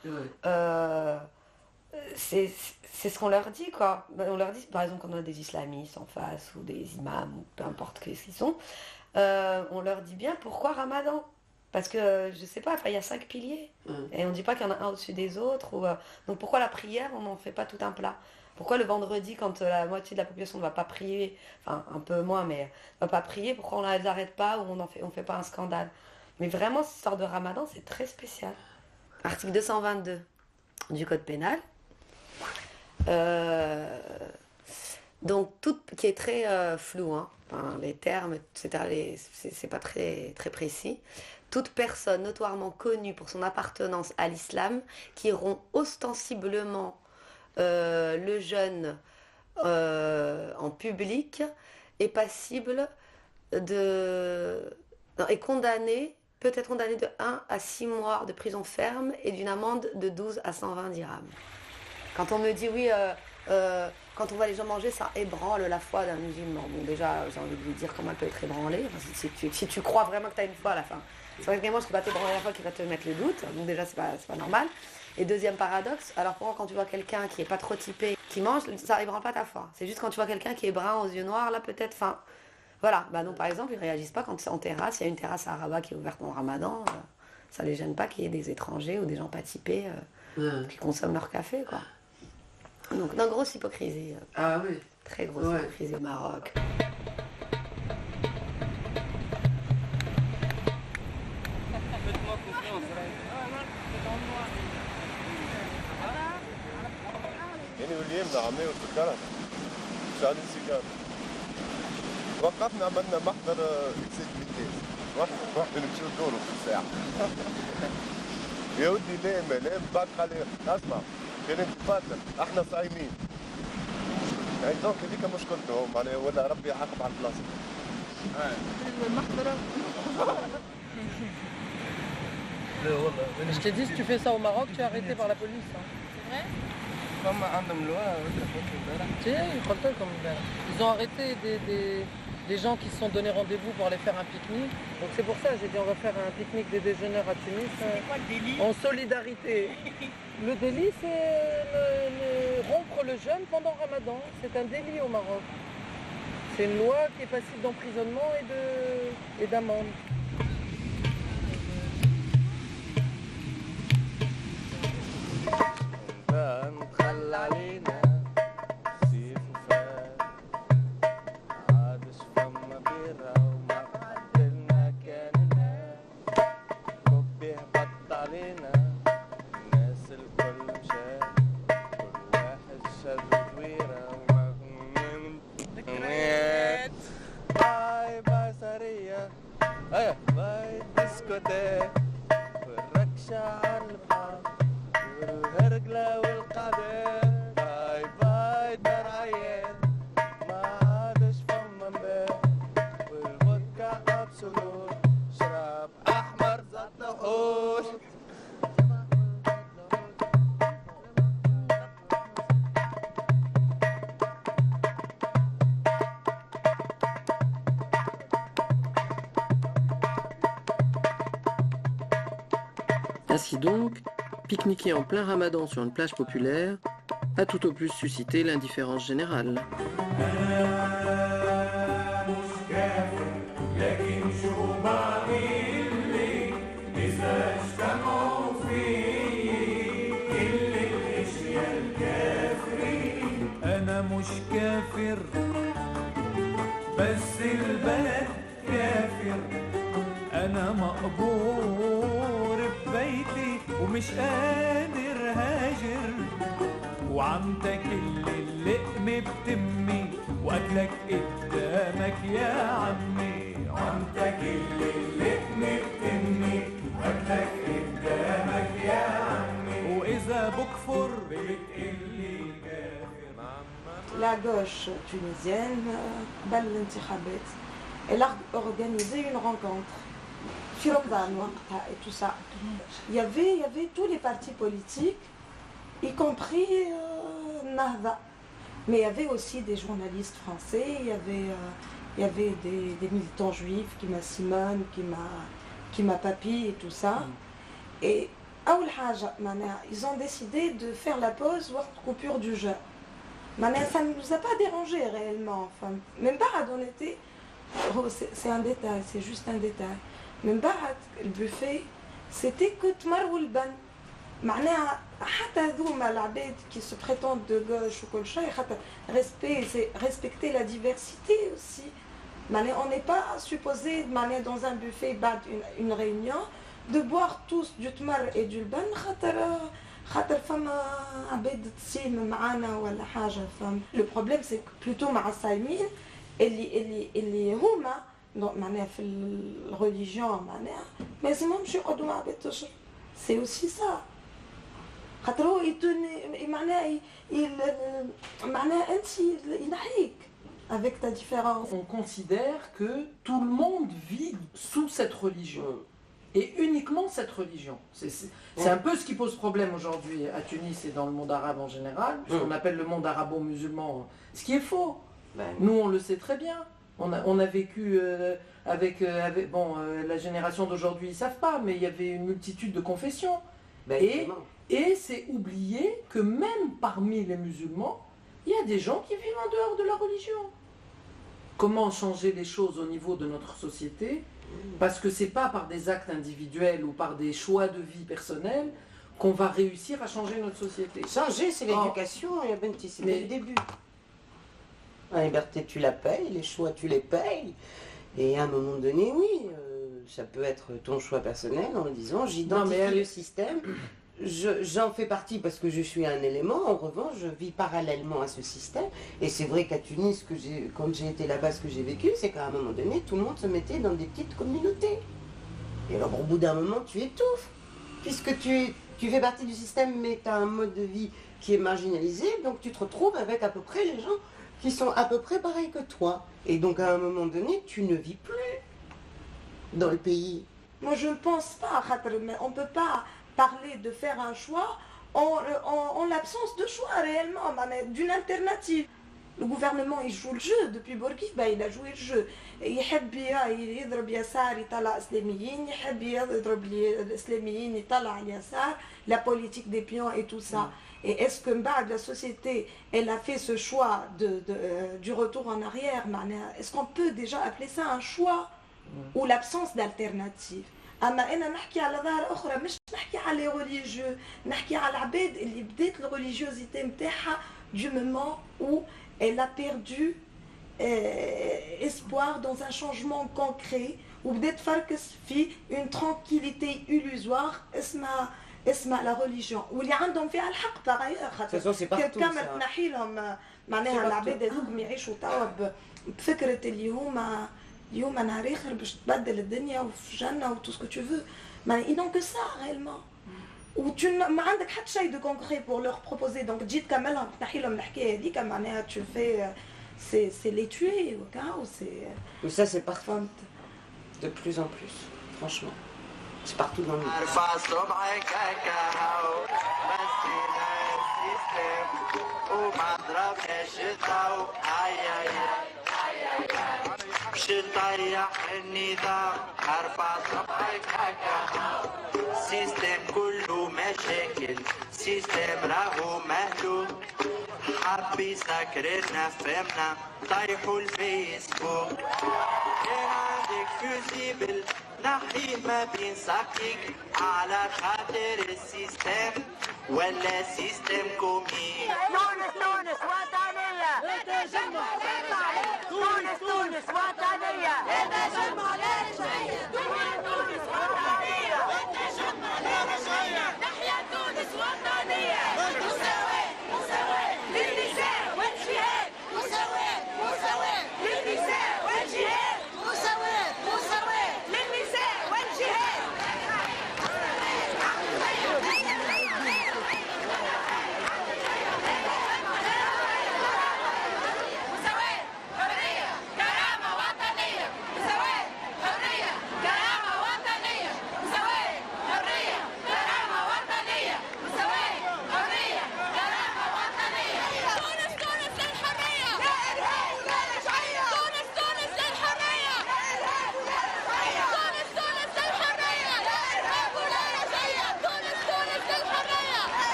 c'est ce qu'on leur dit, quoi. On leur dit, par exemple, quand on a des islamistes en face ou des imams ou peu importe qui ils sont, on leur dit bien pourquoi Ramadan, parce que je sais pas, il y a 5 piliers et on dit pas qu'il y en a un au-dessus des autres, donc pourquoi la prière on n'en fait pas tout un plat? Pourquoi le vendredi, quand la moitié de la population ne va pas prier, enfin un peu moins, mais ne va pas prier, pourquoi on ne les arrête pas ou on fait pas un scandale? Mais vraiment, cette histoire de Ramadan, c'est très spécial. Article 222 du Code pénal, donc tout qui est très flou, hein, enfin, les termes, etc., c'est pas très, très précis. Toute personne notoirement connue pour son appartenance à l'islam qui rompt ostensiblement le jeûne en public est passible est condamné, peut être condamné de 1 à 6 mois de prison ferme et d'une amende de 12 à 120 dirhams. Quand on me dit oui, quand on voit les gens manger, ça ébranle la foi d'un musulman. Bon, déjà, j'ai envie de lui dire comment elle peut être ébranlée. Enfin, si tu crois vraiment que tu as une foi à la fin. C'est vrai que quelqu'un qui va t'ébranler la foi qui va te mettre le doute. Donc déjà, c'est pas normal. Et deuxième paradoxe, alors pourquoi quand tu vois quelqu'un qui est pas trop typé, qui mange, ça ébranle pas ta foi. C'est juste quand tu vois quelqu'un qui est brun aux yeux noirs, là peut-être, enfin... Voilà, bah non, par exemple, ils réagissent pas quand c'est en terrasse, il y a une terrasse à Rabat qui est ouverte en Ramadan, ça les gêne pas qu'il y ait des étrangers ou des gens pas typés qui consomment leur café, quoi. Donc, une grosse hypocrisie. Ah oui. Très grosse hypocrisie au Maroc. Faites-moi confiance. يعني واللي يمنع عمي والسكرة شعل السيجارة وقفنا عملنا محضر اكسيد واحد نمشيو ندورو في الساعة يا ودي لام بعد قال لي اسمع كان انت فاطر احنا صايمين يعني دونك هذيك مشكلتهم معناها ولا ربي يعاقب على البلاصة المحضرة Je t'ai dit, si tu fais ça au Maroc, tu es arrêté par la police. Hein. C'est vrai? Ils ont arrêté des gens qui se sont donné rendez-vous pour aller faire un pique-nique. Donc c'est pour ça j'ai dit on va faire un pique-nique des déjeuneurs à Tunis. C'est quoi le délit? En solidarité. Le délit c'est rompre le jeûne pendant Ramadan. C'est un délit au Maroc. C'est une loi qui est passible d'emprisonnement et d'amende. نتخلى علينا سيف وفات عادش فما بيرة وما قدلنا كاننا ربي هبط علينا الناس الكل مشات كل واحد شد دويرة وما ذكريات باي باي سرية باي ديسكوتيك والركشة على البحر والهرقلة والقعدة باي باي دار عيان ما عادش فما مباب والفودكا ابسولوت شراب احمر زاد وحوش Ainsi donc, pique-niquer en plein ramadan sur une plage populaire a tout au plus suscité l'indifférence générale. أنا مش كافر بس البلد كافر أنا مقبور ببيتي ومش قادر هاجر وعم تاكل اللقم بتمي وأكلك قدامك يا عمي عم تاكل اللقم gauche tunisienne, elle a organisé une rencontre et tout ça. Il y avait tous les partis politiques, y compris Nahda. Mais il y avait aussi des journalistes français, il y avait des militants juifs, qui m'a Simone, qui m'a Papi et tout ça. Et ils ont décidé de faire la pause, voire coupure du jeûne. Ça ne nous a pas dérangé réellement, enfin, même pas d'honnêteté. C'est un détail, c'est juste un détail. Même pas le buffet, c'était que Tmar ou le ban. Qui se prétendent de gauche ou respecter la diversité aussi. On n'est pas supposé dans un buffet, une réunion, de boire tous du tmar et du ban. Le problème c'est que plutôt مع الصايمين اللي هما معناها في الرeligion معناها ما يلزمهمش يقعدوا مع عباد تشرب. C'est aussi ça. خاطر هو معناها انت ينحيك avec ta différence. On considère que tout le monde vit sous cette religion. Et uniquement cette religion. C'est un peu ce qui pose problème aujourd'hui à Tunis et dans le monde arabe en général, ce qu'on appelle le monde arabo-musulman, ce qui est faux. Nous, on le sait très bien. On a vécu avec la génération d'aujourd'hui, ils ne savent pas, mais il y avait une multitude de confessions. Et c'est oublié que même parmi les musulmans, il y a des gens qui vivent en dehors de la religion. Comment changer les choses au niveau de notre société ? Parce que ce n'est pas par des actes individuels ou par des choix de vie personnels qu'on va réussir à changer notre société. Changer, c'est l'éducation, c'est le début. La liberté, tu la payes, les choix, tu les payes. Et à un moment donné, oui, ça peut être ton choix personnel en disant j'identifie le système. J'en fais partie parce que je suis un élément, en revanche je vis parallèlement à ce système et c'est vrai qu'à Tunis, quand j'ai été là-bas, ce que j'ai vécu, c'est qu'à un moment donné tout le monde se mettait dans des petites communautés et alors au bout d'un moment tu étouffes puisque tu fais partie du système mais tu as un mode de vie qui est marginalisé, donc tu te retrouves avec à peu près les gens qui sont à peu près pareils que toi et donc à un moment donné tu ne vis plus dans le pays. Moi je ne pense pas, mais on ne peut pas parler de faire un choix en l'absence de choix réellement, d'une alternative. Le gouvernement il joue le jeu depuis Bourguiba, il a joué le jeu. يحب يضرب يسار يطلع اسلاميين، يحب يضرب الاسلاميين يطلع اليسار، la politique des pions et tout ça. Et est-ce que la société elle a fait ce choix du retour en arrière? Est-ce qu'on peut déjà appeler ça un choix ou l'absence d'alternative? اما انا نحكي على ظاهره اخرى، مش نحكي على لي ريليجيو، نحكي على العباد اللي بدات الريليجيوزيتي نتاعها du moment où elle a perdu espoir dans un changement concret وبدات تفركس في une tranquillité illusoire اسمها la religion واللي عندهم فيها الحق باغيور. خاطر كما تنحي لهم معناها العباد هذوك يعيشوا توا بفكره اللي هما اليوم نهار اخر باش تبدل الدنيا وفي جنه و tout ce que tu veux. Ils n'ont que ça réellement. و ما عندك حتى شيء de concret pour leur proposer. Donc تجي تكملهم تنحي لهم الحكايه هذيك معناها tu fais c'est les tuer ou c'est. Mais ça c'est parfois de plus en plus, franchement. C'est partout dans le monde. مش نطيح النظام ارفع صبعك هكا سيستم كله مشاكل سيستم راهو مهلوك حب يسكرنا فهمنا طيحوا الفيسبوك كان عندك فيزيبل نحي ما بين ساكيك على خاطر السيستم ولا سيستم كومي. تونس وطنية تونس وطنية تجمع لا رجعية تونس وطنية تجمع لا رجعية نحيا تونس وطنية مساواة للنساء والجهاد مساواة للنساء والجهاد مساواة للنساء والجهاد.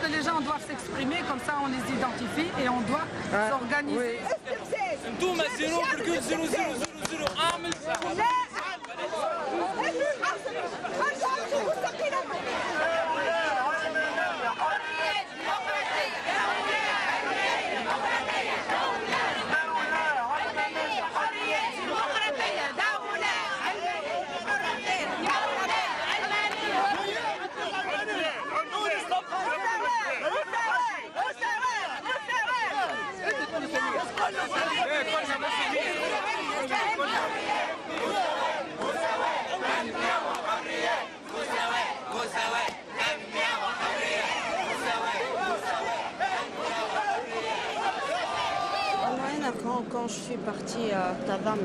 que les gens doivent s'exprimer, comme ça on les identifie et on doit s'organiser. انتوما 0.0000 اعمل Quand je suis partie à Tadam,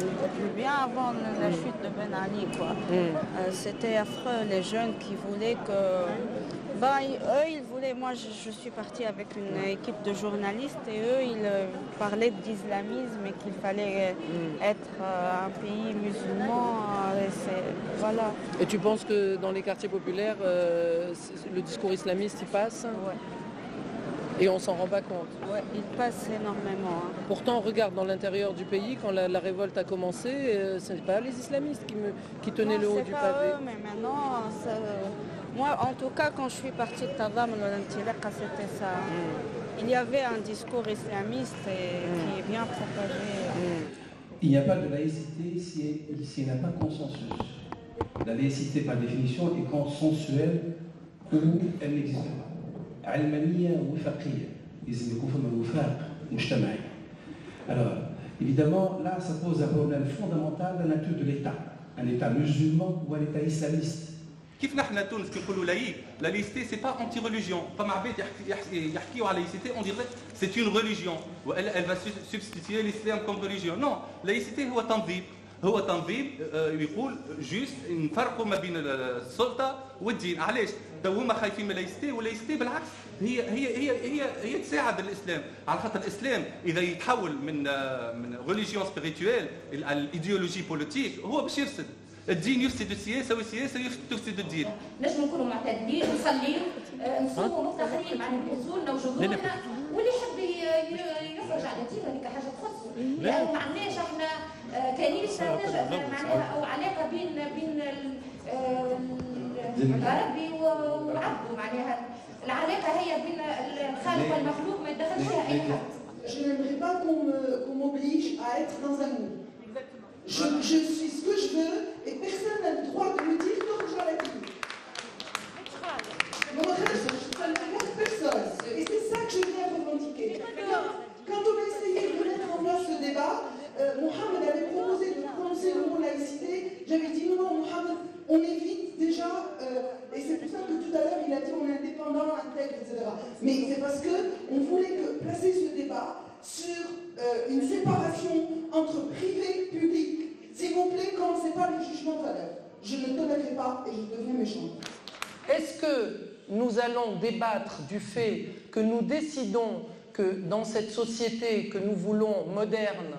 bien avant la chute de Ben Ali, quoi. C'était affreux, les jeunes qui voulaient que... eux, ils voulaient... Moi, je suis partie avec une équipe de journalistes et eux, ils parlaient d'islamisme et qu'il fallait être un pays musulman. Voilà. Et tu penses que dans les quartiers populaires, le discours islamiste, il passe? Ouais. Et on s'en rend pas compte. Oui, il passe énormément. Pourtant, on regarde dans l'intérieur du pays, quand la révolte a commencé, ce n'est pas les islamistes qui tenaient le haut du pavé. Eux, mais maintenant, moi, en tout cas, quand je suis partie de Tadam, c'était ça. Il y avait un discours islamiste qui est bien propagé. Il n'y a pas de laïcité s'il n'y a pas de consensus. La laïcité, par définition, est consensuelle ou elle n'existe pas. علمانية وفقية لازم يكون فما وفاق مجتمعي. Alors, évidemment, là, ça pose un problème fondamental de la nature de l'État. Un État musulman ou un État islamiste. كيف نحن تونس كيقولوا لاïque, la laïcité c'est pas anti-religion. فما عباد يحكيوا على laïcité, on dirait c'est une religion. Elle va substituer l'islam comme religion. Non, laïcité هو تنظيم يقول جوست نفرقوا ما بين السلطه والدين. علاش؟ هما خايفين من اللايسيتي، واللايسيتي بالعكس هي تساعد الاسلام، على خاطر الاسلام اذا يتحول من ريليجيون سبيريتويل الايديولوجي بوليتيك هو باش يفسد الدين، يفسد السياسه والسياسه تفسد الدين. نجم نكونوا معتدلين ونصليوا نصوموا مفتخرين مع اصولنا وجذورنا، واللي يحب يخرج على دين هذيك حاجه تخصه، لانه ما عندناش احنا كنيسه معناها او علاقه بين الربي والعبد، معناها العلاقه هي بين الخالق والمخلوق، ما يدخلش فيها اي حد. Je n'aimerais pas qu'on m'oblige à être dans un moule. Je suis ce que je veux et personne n'a le droit de me dire non, j'arrête tout. Ça ne regarde personne. Et c'est ça que je viens revendiquer. Quand on a essayé de mettre en place ce débat, Mohamed avait proposé de prononcer le mot laïcité. J'avais dit non, Mohamed, on évite déjà, et c'est pour ça que tout à l'heure il a dit on est indépendant, intègre, etc. Mais c'est parce qu'on voulait placer ce débat sur une séparation entre privé et public. S'il vous plaît, commencez pas le jugement tout à l'heure. Je ne tolérerai pas et je deviens méchante. Est-ce que nous allons débattre du fait que nous décidons que dans cette société que nous voulons moderne,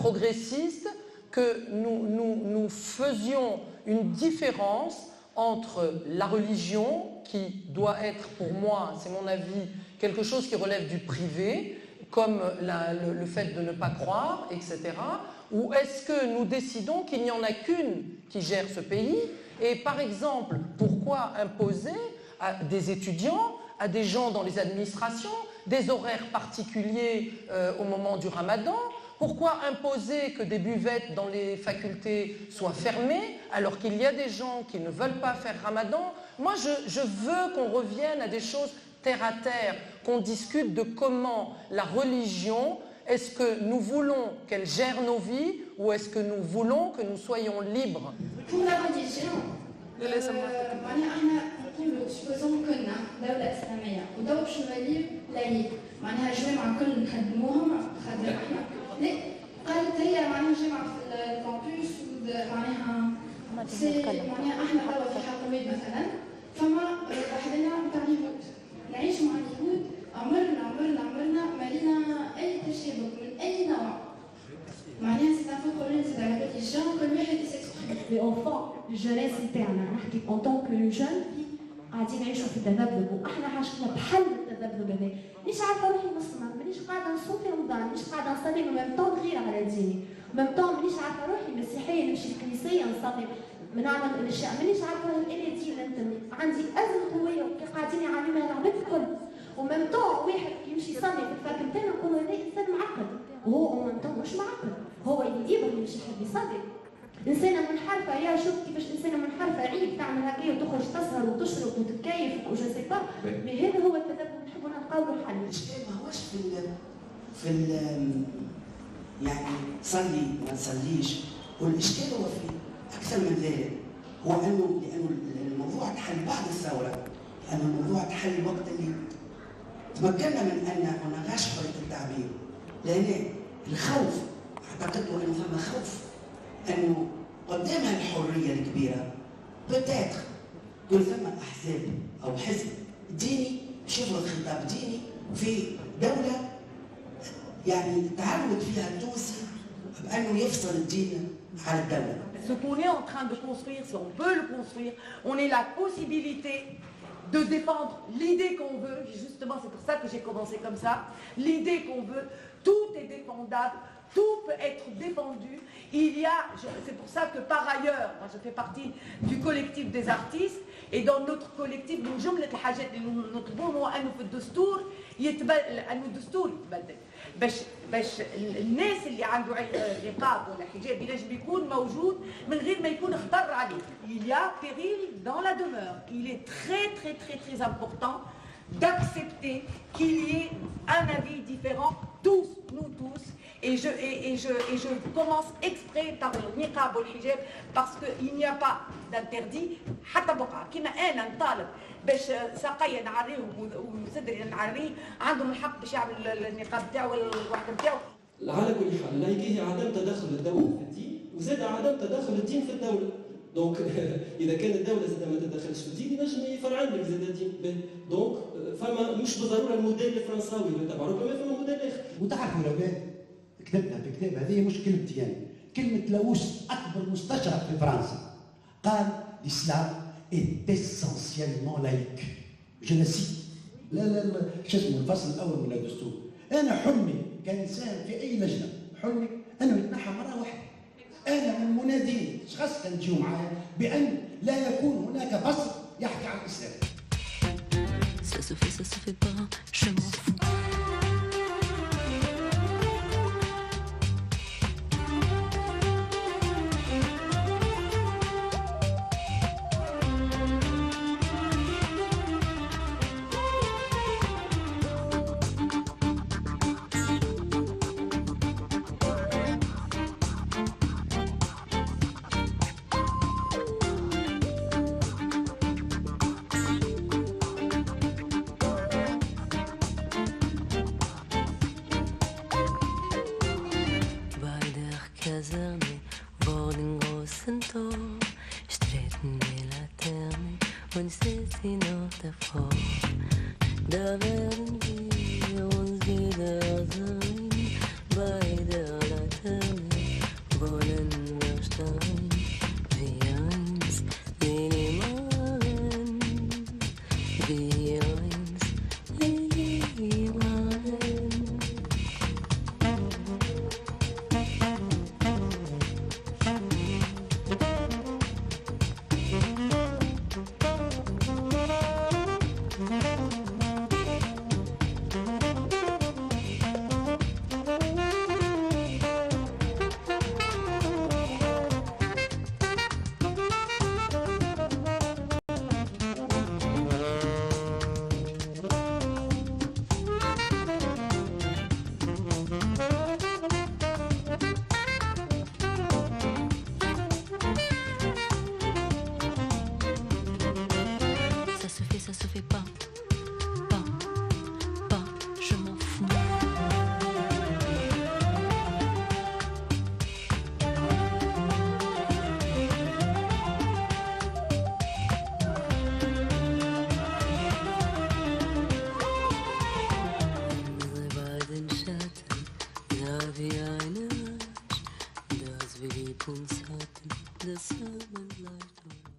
progressiste, que nous faisions une différence entre la religion, qui doit être pour moi, c'est mon avis, quelque chose qui relève du privé, comme le fait de ne pas croire, etc. Ou est-ce que nous décidons qu'il n'y en a qu'une qui gère ce pays? Et par exemple, pourquoi imposer à des étudiants, à des gens dans les administrations, des horaires particuliers au moment du Ramadan? Pourquoi imposer que des buvettes dans les facultés soient fermées alors qu'il y a des gens qui ne veulent pas faire Ramadan? Moi, je veux qu'on revienne à des choses terre à terre, qu'on discute de comment la religion, est-ce que nous voulons qu'elle gère nos vies ou est-ce que nous voulons que nous soyons libres? Pour la religion, معناها احنا نقولوا سبوزون كنا دولة إسلامية ودولة شمالية لايق، معناها جامعة كل نخدموهم خدمنا احنا. لا قالت هي معناها جامعة في الكامبوس معناها معناها احنا توا في حقويد مثلا فما وحدنا نتاع اليهود نعيش مع اليهود عمرنا ما لينا أي تشابك من أي نوع. معناها سي ان فو بروبليم سي على religion كل واحد يسكسبريم. Les enfants, jeunesse interne, en tant que jeune fille, قاعدين نعيشوا في تذبذب واحنا عايشين بحل التذبذب هذا. مانيش عارفه روحي مسلمه، مانيش قاعده نصوم في رمضان، مانيش قاعده نصلي ومام طون غير على ديني، ومام طون مانيش عارفه روحي مسيحيه نمشي الكنيسيه نصلي نعمل الاشياء، مانيش عارفه الى دين ننتمي، عندي ازمه هويه وكي قاعدين يعانيوا منها العباد الكل. ومام طون واحد يمشي يصلي في الفاك نتاعنا نقولوا هذا انسان معقد، وهو مام طون مش معقد، هو يبغي يمشي يحب يصلي. إنسانة منحرفة يا شوف كيفاش إنسانة منحرفة عيب تعمل هكايا وتخرج تسهر وتشرب وتتكيف وجو سي با، مي هذا هو التذبذب نحبوا نلقاو له حل. الإشكال ماهوش يعني صلي ما نصليش، والإشكال هو في أكثر من ذلك، هو لأنه الموضوع تحل بعد الثورة، لأن الموضوع تحل وقت اللي تمكنا من أن ما نلغاش حرية التعبير، لأن الخوف اعتقدت أنه ثم خوف انه قدام الحريه الكبيره بتاتر يكون ثم احزاب او حزب ديني يفرض خطاب ديني في دوله يعني تعود فيها التونسي بانه يفصل الدين على الدوله. Ce qu'on est en train de construire, si on peut le construire, on a la possibilité de défendre l'idée qu'on veut. Justement, c'est pour ça que j'ai commencé comme ça. L'idée qu'on veut, tout est défendable. Tout peut être défendu. C'est pour ça que par ailleurs, moi je fais partie du collectif des artistes, et dans notre collectif, من جملة الحاجات اللي نطلبوهم هو أنه في الدستور أنه الدستور يتبدل باش الناس اللي عنده نقاب ولا حجاب ينجم يكون موجود من غير ما يكون خطر عليه. Il y a péril dans la demeure. Il est très important d'accepter qu'il y ait un avis différent, tous, nous tous. Et je commence exprès par le niqab ou le hijab parce qu'il n'y a pas d'interdit. حتى بقى كما أنا نطالب باش ساقيا نعريه وصدري نعريه عندهم الحق باش يعمل النقاب نتاعو ولا الوحده نتاعو. على كل حال اللايكية عدم تدخل الدولة في الدين وزاد عدم تدخل الدين في الدولة. دونك اذا كان الدوله زاد ما تدخلش في الدين ينجم يفرع لك زاد الدين. دونك فما مش بالضروره الموديل الفرنساوي اللي تبعوا كما فما موديل اخر. وتعرفوا الاولاد كتبنا في كتاب هذه مش كلمتي يعني، كلمه لاوس اكبر مستشرق في فرنسا قال الاسلام est essentiellement laïque. Je le cite. لا شو اسمه الفصل الاول من الدستور. انا حلمي كانسان في اي لجنه حلمي انه يتنحى مره واحده. أنا من المنادين خاصة تجيو معايا بأن لا يكون هناك فصل يحكي عن الإسلام. Ça se fait pas, je m'en fous. Kaserne, worden großen Tor, streiten die Laterne und ich sitze noch davor. Da werden wir uns wiedersehen, bei der Laterne wollen wir stehen, wir uns Lili malen, wir uns Lili malen. Ça se fait pas, je m'en fous. Unsere beiden Schatten, ja wie eine Matsch, das wir lieb uns hatten, das haben leicht.